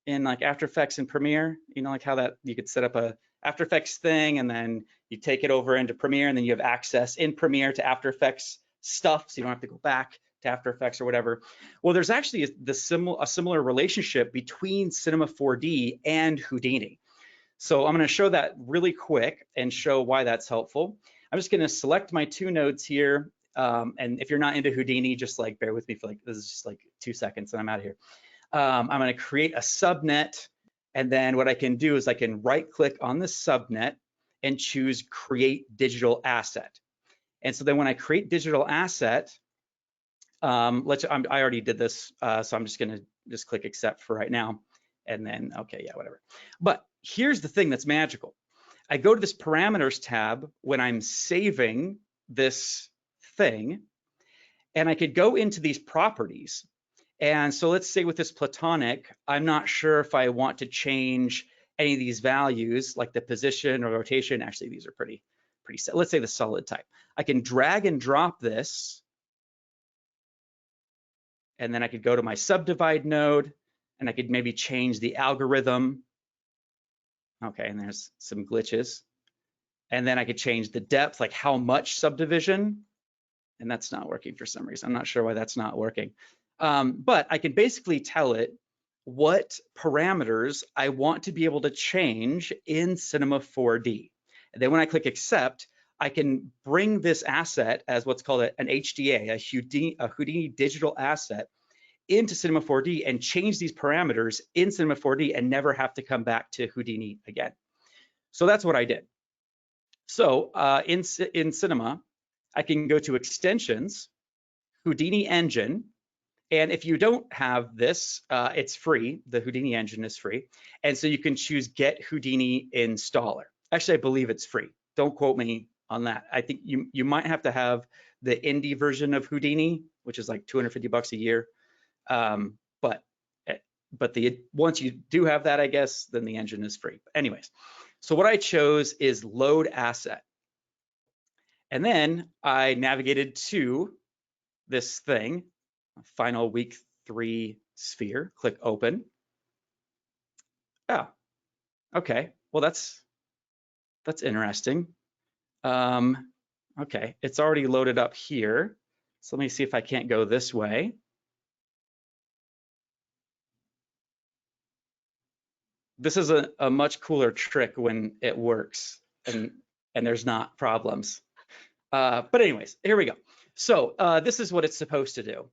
Speaker 4: in like After Effects and Premiere? You know, like how that you could set up a After Effects thing and then you take it over into Premiere and then you have access in Premiere to After Effects stuff, so you don't have to go back to After Effects or whatever. Well, there's actually a similar relationship between Cinema 4D and Houdini. So I'm going to show that really quick and show why that's helpful. I'm just going to select my two nodes here. And if you're not into Houdini, just like bear with me for like, this is just like 2 seconds and I'm out of here. I'm going to create a subnet. And then what I can do is I can right click on the subnet and choose create digital asset. And so then when I create digital asset, I already did this, so I'm just going to just click accept for right now. And then, okay, yeah, whatever. But here's the thing that's magical. I go to this parameters tab when I'm saving this thing, and I could go into these properties. And so let's say with this platonic, I'm not sure if I want to change any of these values, like the position or rotation. Actually, these are pretty set. Let's say the solid type. I can drag and drop this, and then I could go to my subdivide node, and I could maybe change the algorithm. Okay, and there's some glitches. And then I could change the depth, like how much subdivision, and that's not working for some reason. I'm not sure why that's not working. But I can basically tell it what parameters I want to be able to change in Cinema 4D. And then when I click accept, I can bring this asset as what's called an HDA, a Houdini digital asset, into Cinema 4D and change these parameters in Cinema 4D and never have to come back to Houdini again. So that's what I did. So in Cinema, I can go to Extensions, Houdini Engine, and if you don't have this, it's free. The Houdini engine is free. And so you can choose Get Houdini Installer. Actually, I believe it's free. Don't quote me on that. I think you might have to have the indie version of Houdini, which is like $250 a year. But once you do have that, I guess, then the engine is free. Anyways, so what I chose is Load Asset. And then I navigated to this thing, Final Week 3 sphere, click Open. Oh, okay, well that's interesting. Okay, it's already loaded up here. So let me see if I can't go this way. This is a much cooler trick when it works and there's not problems. But anyways, here we go. So this is what it's supposed to do.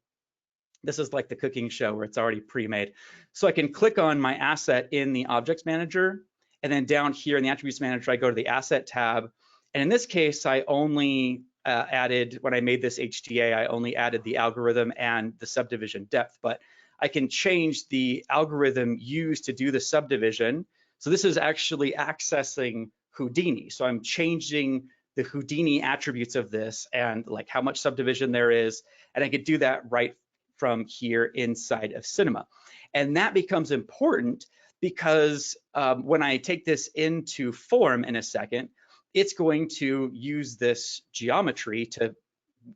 Speaker 4: This is like the cooking show where it's already pre-made. So I can click on my asset in the Objects Manager, and then down here in the Attributes Manager, I go to the Asset tab. And in this case, I only added, when I made this HTA, I only added the algorithm and the subdivision depth, but I can change the algorithm used to do the subdivision. So this is actually accessing Houdini. So I'm changing the Houdini attributes of this and like how much subdivision there is. And I could do that right from here inside of Cinema. And that becomes important because when I take this into Form in a second, it's going to use this geometry to,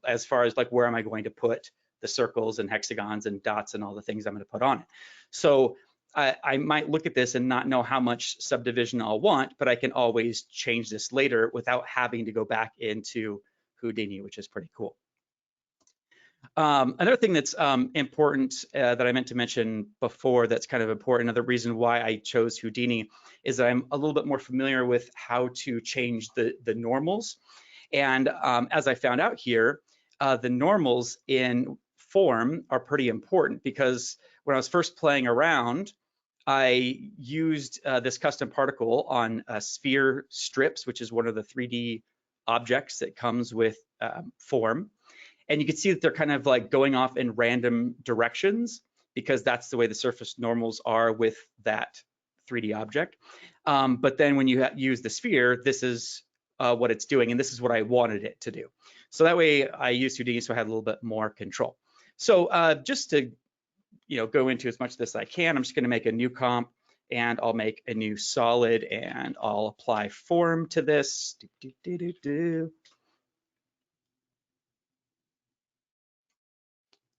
Speaker 4: as far as like where am I going to put the circles and hexagons and dots and all the things I'm going to put on it. So I might look at this and not know how much subdivision I'll want, but I can always change this later without having to go back into Houdini, which is pretty cool. Another thing that's important that I meant to mention before that's kind of important, another reason why I chose Houdini is that I'm a little bit more familiar with how to change the normals. And as I found out here, the normals in Form are pretty important because when I was first playing around, I used this custom particle on sphere strips, which is one of the 3D objects that comes with Form. And you can see that they're kind of like going off in random directions because that's the way the surface normals are with that 3D object. But then when you use the sphere, this is what it's doing, and this is what I wanted it to do. So that way I used Houdini so I had a little bit more control. So just to go into as much of this as I can, I'm just going to make a new comp and I'll make a new solid and I'll apply Form to this.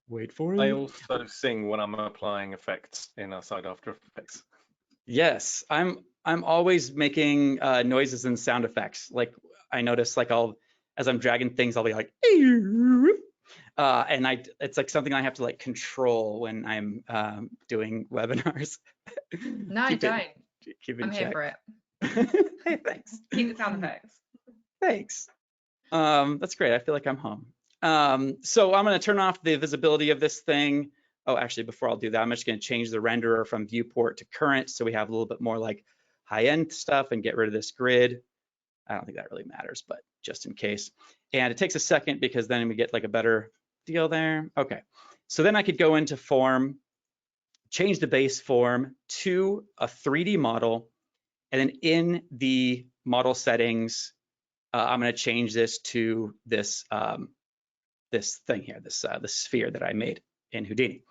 Speaker 4: Wait for it.
Speaker 1: I also sing when I'm applying effects in outside After Effects.
Speaker 4: Yes, I'm always making noises and sound effects. Like I notice, like as I'm dragging things, I'll be like, and it's like something I have to like control when I'm doing webinars.
Speaker 2: No, don't.
Speaker 4: Keep
Speaker 2: I'm
Speaker 4: in
Speaker 2: here
Speaker 4: check.
Speaker 2: for it.
Speaker 4: Hey, thanks.
Speaker 2: Keep the sound effects.
Speaker 4: Thanks. That's great. I feel like I'm home. So I'm going to turn off the visibility of this thing. Oh, actually, before I'll do that, I'm just going to change the renderer from viewport to current so we have a little bit more like high-end stuff and get rid of this grid. I don't think that really matters, but just in case. And it takes a second because then we get like a better deal there. Okay, so then I could go into Form, change the base form to a 3D model, and then in the model settings, I'm going to change this to this this thing here, this the sphere that I made in Houdini.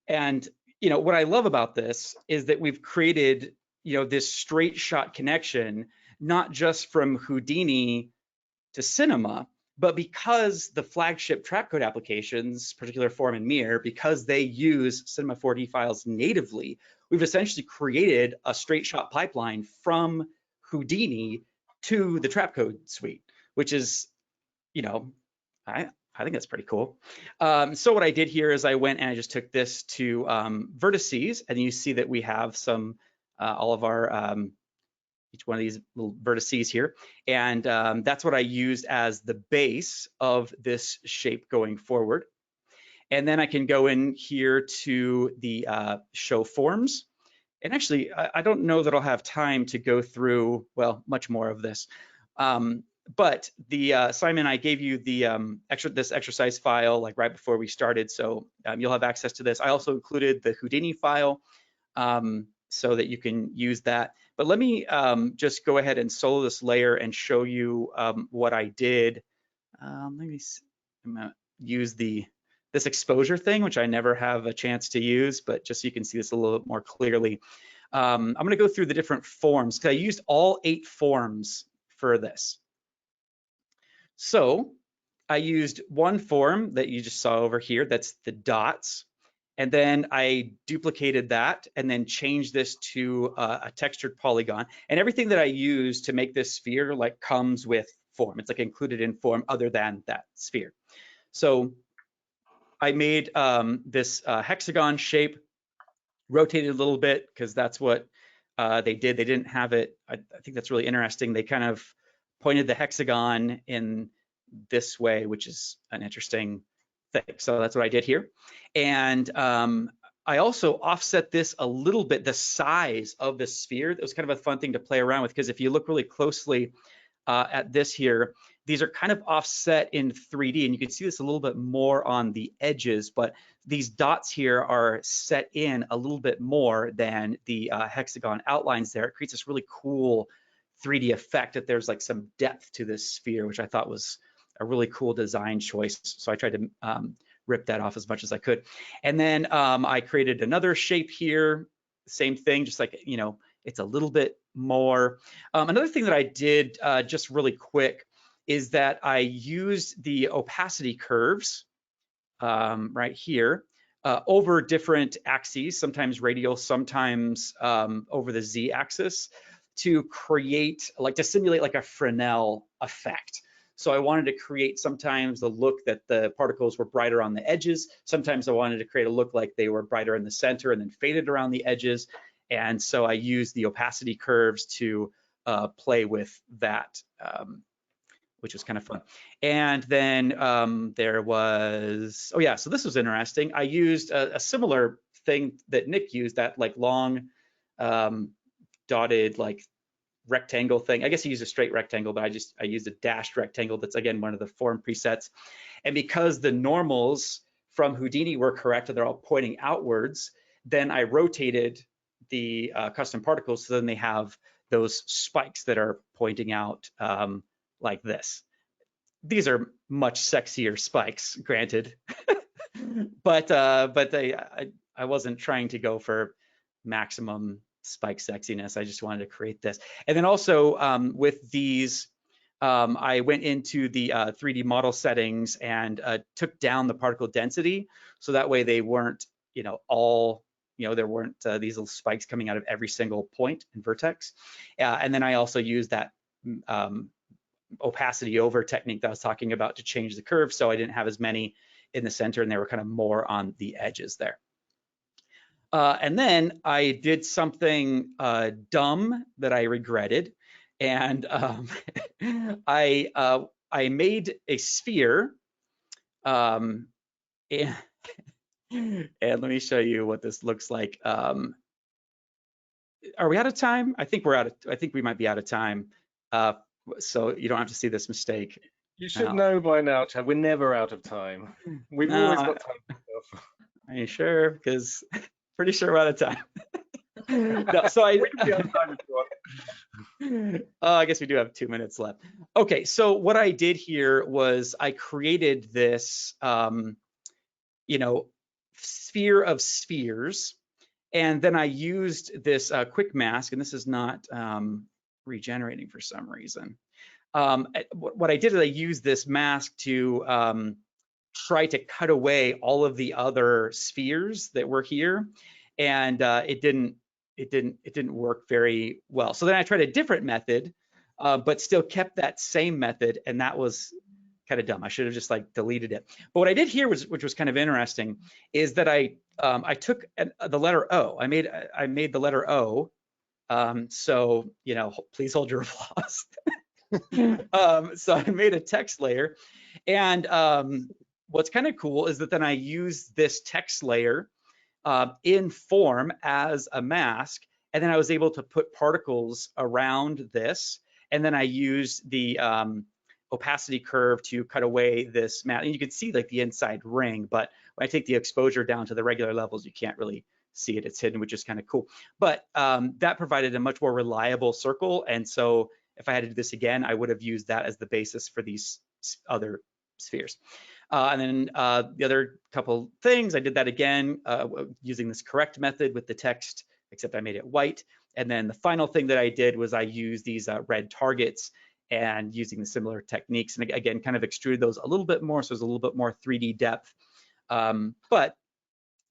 Speaker 4: And what I love about this is that we've created this straight shot connection, not just from Houdini to Cinema, but because the flagship Trapcode applications, particular Form and Mirror, because they use Cinema 4D files natively, we've essentially created a straight shot pipeline from Houdini to the Trapcode Suite, which is, I think that's pretty cool. So what I did here is I went and I just took this to vertices, and you see that we have some, all of our, each one of these little vertices here. And that's what I used as the base of this shape going forward. And then I can go in here to the show forms. And actually, I don't know that I'll have time to go through, well, much more of this. But the Simon, I gave you the this exercise file like right before we started, so you'll have access to this. I also included the Houdini file so that you can use that. But let me just go ahead and solo this layer and show you what I did. Let me see. I'm gonna use this exposure thing, which I never have a chance to use, but just so you can see this a little bit more clearly. I'm going to go through the different forms because I used all 8 forms for this. So I used one form that you just saw over here, that's the dots. And then I duplicated that and then changed this to a textured polygon. And everything that I use to make this sphere like comes with form. It's like included in form other than that sphere. So I made this hexagon shape, rotated a little bit because that's what they did. They didn't have it. I think that's really interesting. They kind of pointed the hexagon in this way, which is an interesting thing. So that's what I did here. And I also offset this a little bit, the size of the sphere. That was kind of a fun thing to play around with, because if you look really closely at this here, these are kind of offset in 3D, and you can see this a little bit more on the edges, but these dots here are set in a little bit more than the hexagon outlines there. It creates this really cool 3D effect that there's like some depth to this sphere, which I thought was a really cool design choice. So I tried to rip that off as much as I could. And then I created another shape here, same thing, just like, you know, it's a little bit more. Another thing that I did just really quick is that I used the opacity curves right here over different axes, sometimes radial, sometimes over the Z axis, to create, like, to simulate like a Fresnel effect. So I wanted to create sometimes the look that the particles were brighter on the edges. Sometimes I wanted to create a look like they were brighter in the center and then faded around the edges. And so I used the opacity curves to play with that, which was kind of fun. And then there was, oh yeah, so this was interesting. I used a similar thing that Nick used, that like long dotted like rectangle thing. I guess he used a straight rectangle, but I used a dashed rectangle. That's again one of the form presets. And because the normals from Houdini were correct and they're all pointing outwards, then I rotated the custom particles so then they have those spikes that are pointing out like this. These are much sexier spikes, granted, but I wasn't trying to go for maximum spike sexiness. I just wanted to create this. And then also with these, I went into the 3D model settings and took down the particle density, so that way they weren't, you know, all, you know, there weren't these little spikes coming out of every single point and vertex. And then I also used that opacity over technique that I was talking about to change the curve, so I didn't have as many in the center and they were kind of more on the edges there. And then I did something dumb that I regretted, and I made a sphere, and let me show you what this looks like. Are we out of time? I think we're out of. I think we might be out of time. So you don't have to see this mistake.
Speaker 1: You should know by now, Chad, we're never out of time. We've always got time for stuff.
Speaker 4: Are you sure? Because pretty sure we're out of time. No, so
Speaker 1: We can be out of time if you want.
Speaker 4: I guess we do have 2 minutes left. Okay, so what I did here was I created this, you know, sphere of spheres, and then I used this quick mask, and this is not regenerating for some reason. What I did is I used this mask to try to cut away all of the other spheres that were here, and it didn't work very well. So then I tried a different method, but still kept that same method, and that was kind of dumb. I should have just like deleted it. But what I did here was, which was kind of interesting, is that I took the letter O. I made the letter O. So, you know, please hold your applause. So I made a text layer, and what's kind of cool is that then I use this text layer in form as a mask, and then I was able to put particles around this, and then I used the opacity curve to cut away this mask. And you can see like the inside ring, but when I take the exposure down to the regular levels, you can't really see it. It's hidden, which is kind of cool. But that provided a much more reliable circle, and so if I had to do this again, I would have used that as the basis for these other spheres. And then the other couple things, I did that again using this correct method with the text, except I made it white. And then the final thing that I did was I used these red targets and using the similar techniques. And again, kind of extruded those a little bit more, so there's a little bit more 3D depth. But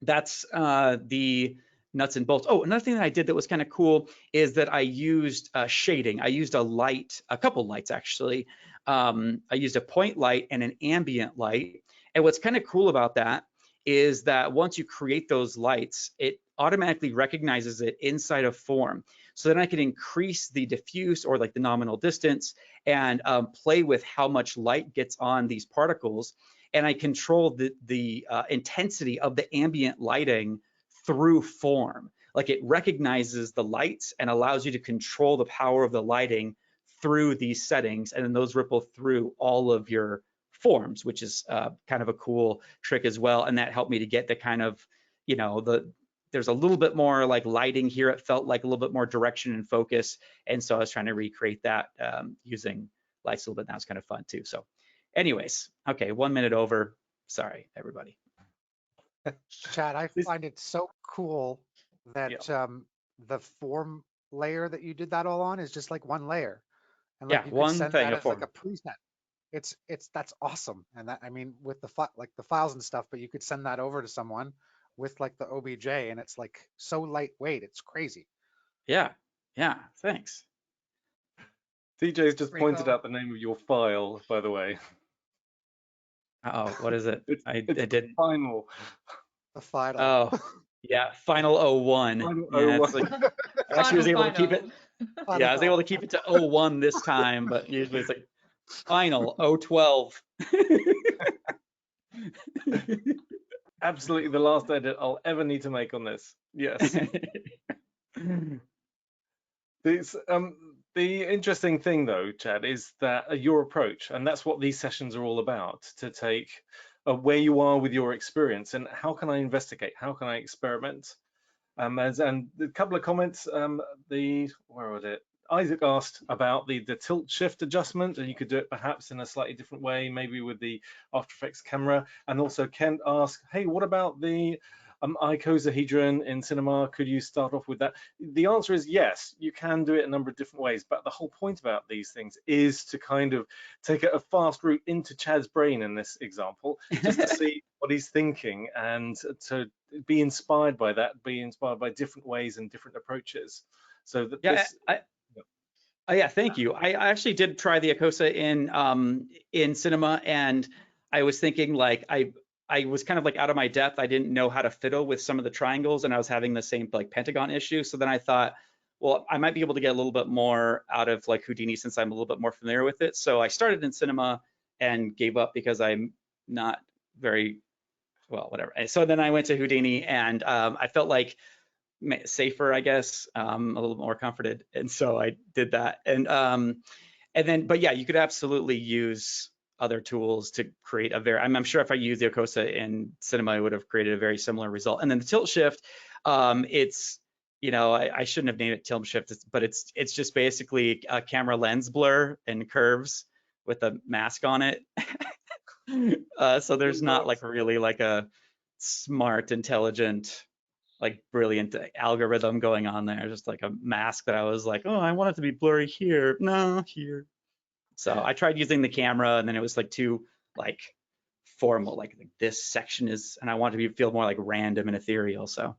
Speaker 4: that's the nuts and bolts. Oh, another thing that I did that was kind of cool is that I used shading. I used a couple lights actually. I used a point light and an ambient light. And what's kind of cool about that is that once you create those lights, it automatically recognizes it inside of form. So then I can increase the diffuse or like the nominal distance and play with how much light gets on these particles. And I control the intensity of the ambient lighting through form. Like it recognizes the lights and allows you to control the power of the lighting through these settings, and then those ripple through all of your forms, which is kind of a cool trick as well. And that helped me to get the kind of, you know, there's a little bit more like lighting here. It felt like a little bit more direction and focus. And so I was trying to recreate that using lights a little bit. That was kind of fun too. So anyways, okay, 1 minute over. Sorry, everybody.
Speaker 3: Chad, I find it so cool that the form layer that you did that all on is just like one layer. And like
Speaker 4: Yeah,
Speaker 3: you could
Speaker 4: one
Speaker 3: send
Speaker 4: thing,
Speaker 3: that
Speaker 4: a
Speaker 3: as like
Speaker 4: form.
Speaker 3: a preset. That's awesome. And that, I mean, with the files and stuff, but you could send that over to someone with like the OBJ, and it's like so lightweight. It's crazy.
Speaker 4: Yeah, thanks.
Speaker 1: TJ's just
Speaker 2: Pretty
Speaker 1: pointed
Speaker 2: cool.
Speaker 1: out the name of your file, by the way.
Speaker 4: Uh-oh, what is it? I didn't.
Speaker 1: Final.
Speaker 3: The final.
Speaker 4: Oh, yeah, final 01.
Speaker 1: Final
Speaker 4: Yeah, it's
Speaker 1: 01.
Speaker 4: like, I actually was able to keep it.
Speaker 3: Final
Speaker 4: Yeah, I was able to
Speaker 3: call.
Speaker 4: keep it to 01 this time, but usually it's like final 012.
Speaker 1: Absolutely the last edit I'll ever need to make on this. Yes. The interesting thing though, Chad, is that your approach, and that's what these sessions are all about, to take where you are with your experience and how can I investigate, how can I experiment. And a couple of comments, where was it? Isaac asked about the tilt shift adjustment, and you could do it perhaps in a slightly different way, maybe with the After Effects camera. And also Kent asked, hey, what about the icosahedron in cinema? Could you start off with that? The answer is yes, you can do it a number of different ways, but the whole point about these things is to kind of take a fast route into Chad's brain in this example, just to see what he's thinking and to be inspired by that, be inspired by different ways and different approaches. So that
Speaker 4: yeah, thank you. I actually did try the Icosa in cinema, and I was thinking like I was kind of like out of my depth. I didn't know how to fiddle with some of the triangles, and I was having the same like pentagon issue. So then I thought, well, I might be able to get a little bit more out of like Houdini since I'm a little bit more familiar with it. So I started in cinema and gave up because I'm not very well, whatever. So then I went to Houdini, and I felt like safer, I guess, a little more comforted, and so I did that. And then, but yeah, you could absolutely use other tools to create a very. I'm sure if I used the Icosa in cinema, I would have created a very similar result. And then the tilt shift, it's, you know, I shouldn't have named it tilt shift, but it's just basically a camera lens blur and curves with a mask on it. So there's not like really like a smart, intelligent, like brilliant algorithm going on there. Just like a mask that I was like, oh, I want it to be blurry here. No, here. So I tried using the camera, and then it was like too like formal. Like this section is, and I want to feel more like random and ethereal. So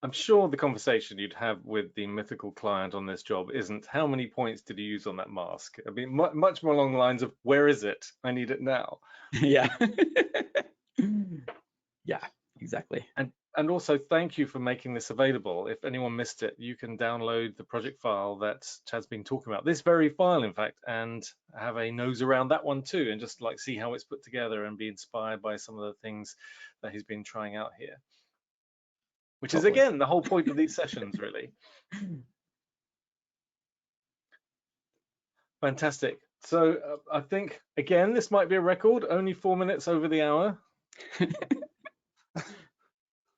Speaker 1: I'm sure the conversation you'd have with the mythical client on this job isn't how many points did you use on that mask. I mean, much more along the lines of where is it? I need it now.
Speaker 4: yeah. Yeah, exactly.
Speaker 1: And also thank you for making this available. If anyone missed it, you can download the project file that Chad's been talking about, this very file, in fact, and have a nose around that one too, and just like see how it's put together and be inspired by some of the things that he's been trying out here, which is, again, the whole point of these sessions, really. Fantastic. So I think, again, this might be a record, only 4 minutes over the hour.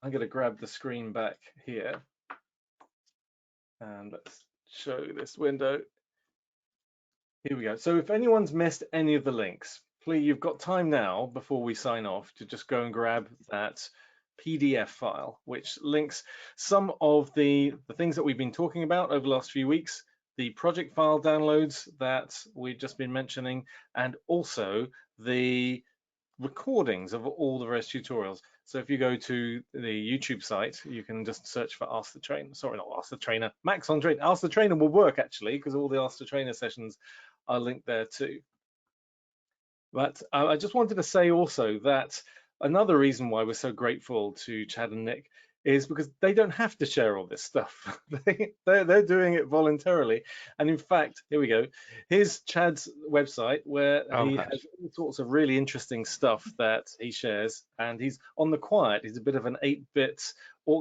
Speaker 1: I'm going to grab the screen back here and let's show this window. Here we go. So if anyone's missed any of the links, please, you've got time now before we sign off to just go and grab that PDF file, which links some of the things that we've been talking about over the last few weeks, the project file downloads that we've just been mentioning, and also the recordings of all the various tutorials. So if you go to the YouTube site, you can just search for Ask the Trainer. Sorry, not Ask the Trainer. Maxon Trainer. Ask the Trainer will work, actually, because all the Ask the Trainer sessions are linked there too. But I just wanted to say also that another reason why we're so grateful to Chad and Nick is because they don't have to share all this stuff. They're doing it voluntarily. And in fact, here we go. Here's Chad's website where he has all sorts of really interesting stuff that he shares. And he's on the quiet. He's a bit of an 8-bit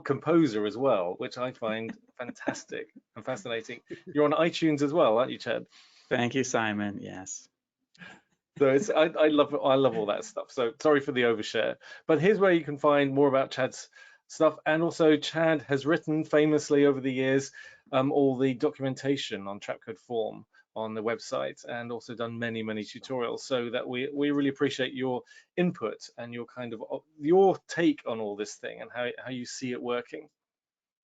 Speaker 1: composer as well, which I find fantastic and fascinating. You're on iTunes as well, aren't you, Chad?
Speaker 4: Thank you, Simon. Yes.
Speaker 1: So it's I love all that stuff. So sorry for the overshare. But here's where you can find more about Chad's stuff, and also Chad has written famously over the years all the documentation on Trapcode form on the website, and also done many tutorials, so that we really appreciate your input and your kind of your take on all this thing and how you see it working.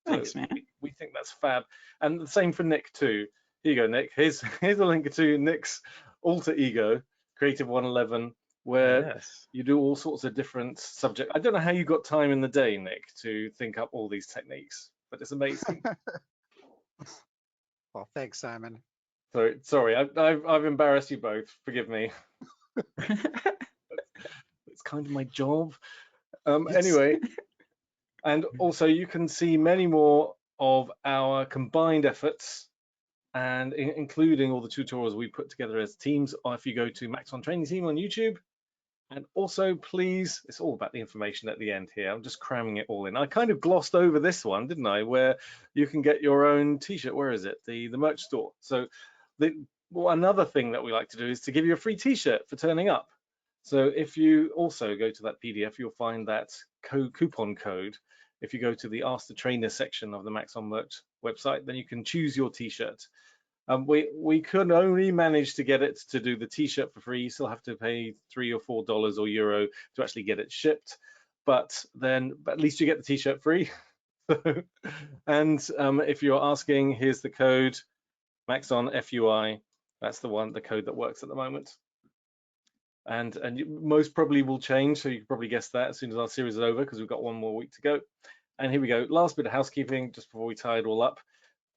Speaker 4: Thanks,
Speaker 1: so
Speaker 4: man.
Speaker 1: We think that's fab. And the same for Nick too. Here you go, Nick. Here's a link to Nick's alter ego, Creative 111, where you do all sorts of different subjects. I don't know how you got time in the day, Nick, to think up all these techniques, but it's amazing.
Speaker 3: Well, thanks, Simon.
Speaker 1: Sorry, I've embarrassed you both. Forgive me. It's kind of my job.
Speaker 3: Yes.
Speaker 1: Anyway, and also you can see many more of our combined efforts, and including all the tutorials we put together as teams, if you go to Maxon Training Team on YouTube. And also, please, it's all about the information at the end here. I'm just cramming it all in. I kind of glossed over this one, didn't I? Where you can get your own t-shirt. Where is it? The merch store. So another thing that we like to do is to give you a free t-shirt for turning up. So if you also go to that PDF, you'll find that coupon code. If you go to the Ask the Trainer section of the Maxon merch website, then you can choose your t-shirt. We could only manage to get it to do the t-shirt for free. You still have to pay $3 or $4 or euro to actually get it shipped, but at least you get the t-shirt free. And if you're asking, here's the code, Maxon FUI. That's the code that works at the moment. And most probably will change, so you can probably guess that as soon as our series is over, because we've got one more week to go. And here we go. Last bit of housekeeping just before we tie it all up.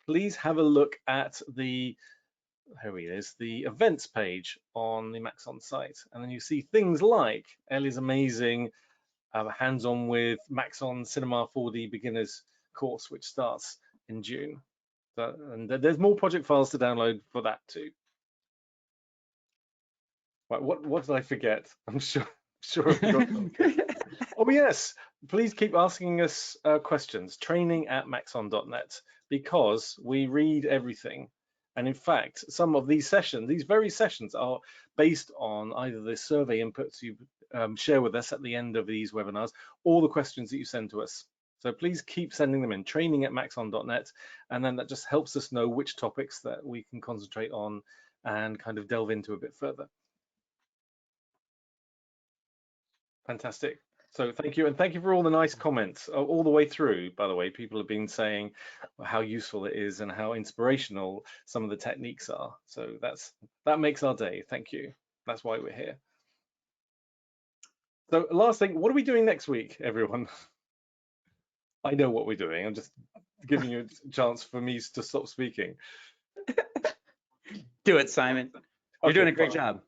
Speaker 1: Please have a look at the events page on the Maxon site, and then you see things like Elly's amazing hands-on with Maxon Cinema 4D beginners course, which starts in June. And there's more project files to download for that too. Right, what did I forget? I'm sure I forgot something. Oh yes, please keep asking us questions. training@maxon.net, because we read everything. And in fact, some of these sessions, these very sessions, are based on either the survey inputs you share with us at the end of these webinars, or the questions that you send to us. So please keep sending them in, training@maxon.net, and then that just helps us know which topics that we can concentrate on and kind of delve into a bit further. Fantastic. So thank you, and thank you for all the nice comments all the way through. By the way, people have been saying how useful it is and how inspirational some of the techniques are. So that makes our day. Thank you. That's why we're here. So last thing, what are we doing next week, everyone? I know what we're doing. I'm just giving you a chance for me to stop speaking.
Speaker 4: Do it, Simon. You're doing a great job.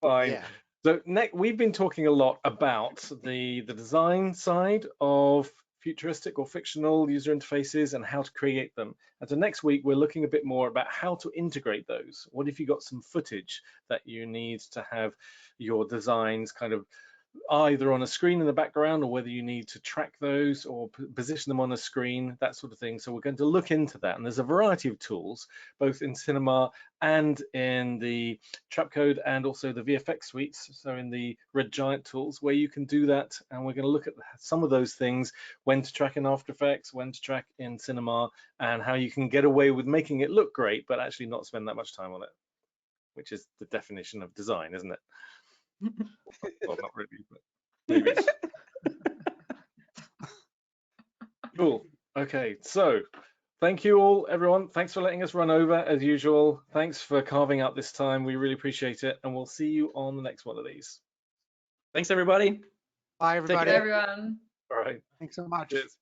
Speaker 1: Fine.
Speaker 3: Yeah.
Speaker 1: So we've been talking a lot about the design side of futuristic or fictional user interfaces and how to create them. And so next week, we're looking a bit more about how to integrate those. What if you got some footage that you need to have your designs kind of either on a screen in the background, or whether you need to track those or position them on a screen, that sort of thing. So we're going to look into that. And there's a variety of tools, both in Cinema and in the Trapcode and also the VFX suites, so in the Red Giant tools, where you can do that. And we're going to look at some of those things, when to track in After Effects, when to track in Cinema, and how you can get away with making it look great, but actually not spend that much time on it, which is the definition of design, isn't it? Well, not really, but maybe. Cool. Okay, so thank you all, everyone. Thanks for letting us run over as usual. Thanks for carving out this time. We really appreciate it, and we'll see you on the next one of these.
Speaker 4: Thanks, everybody.
Speaker 3: Bye, everybody.
Speaker 2: Everyone.
Speaker 1: All right.
Speaker 3: Thanks so much.
Speaker 1: Cheers.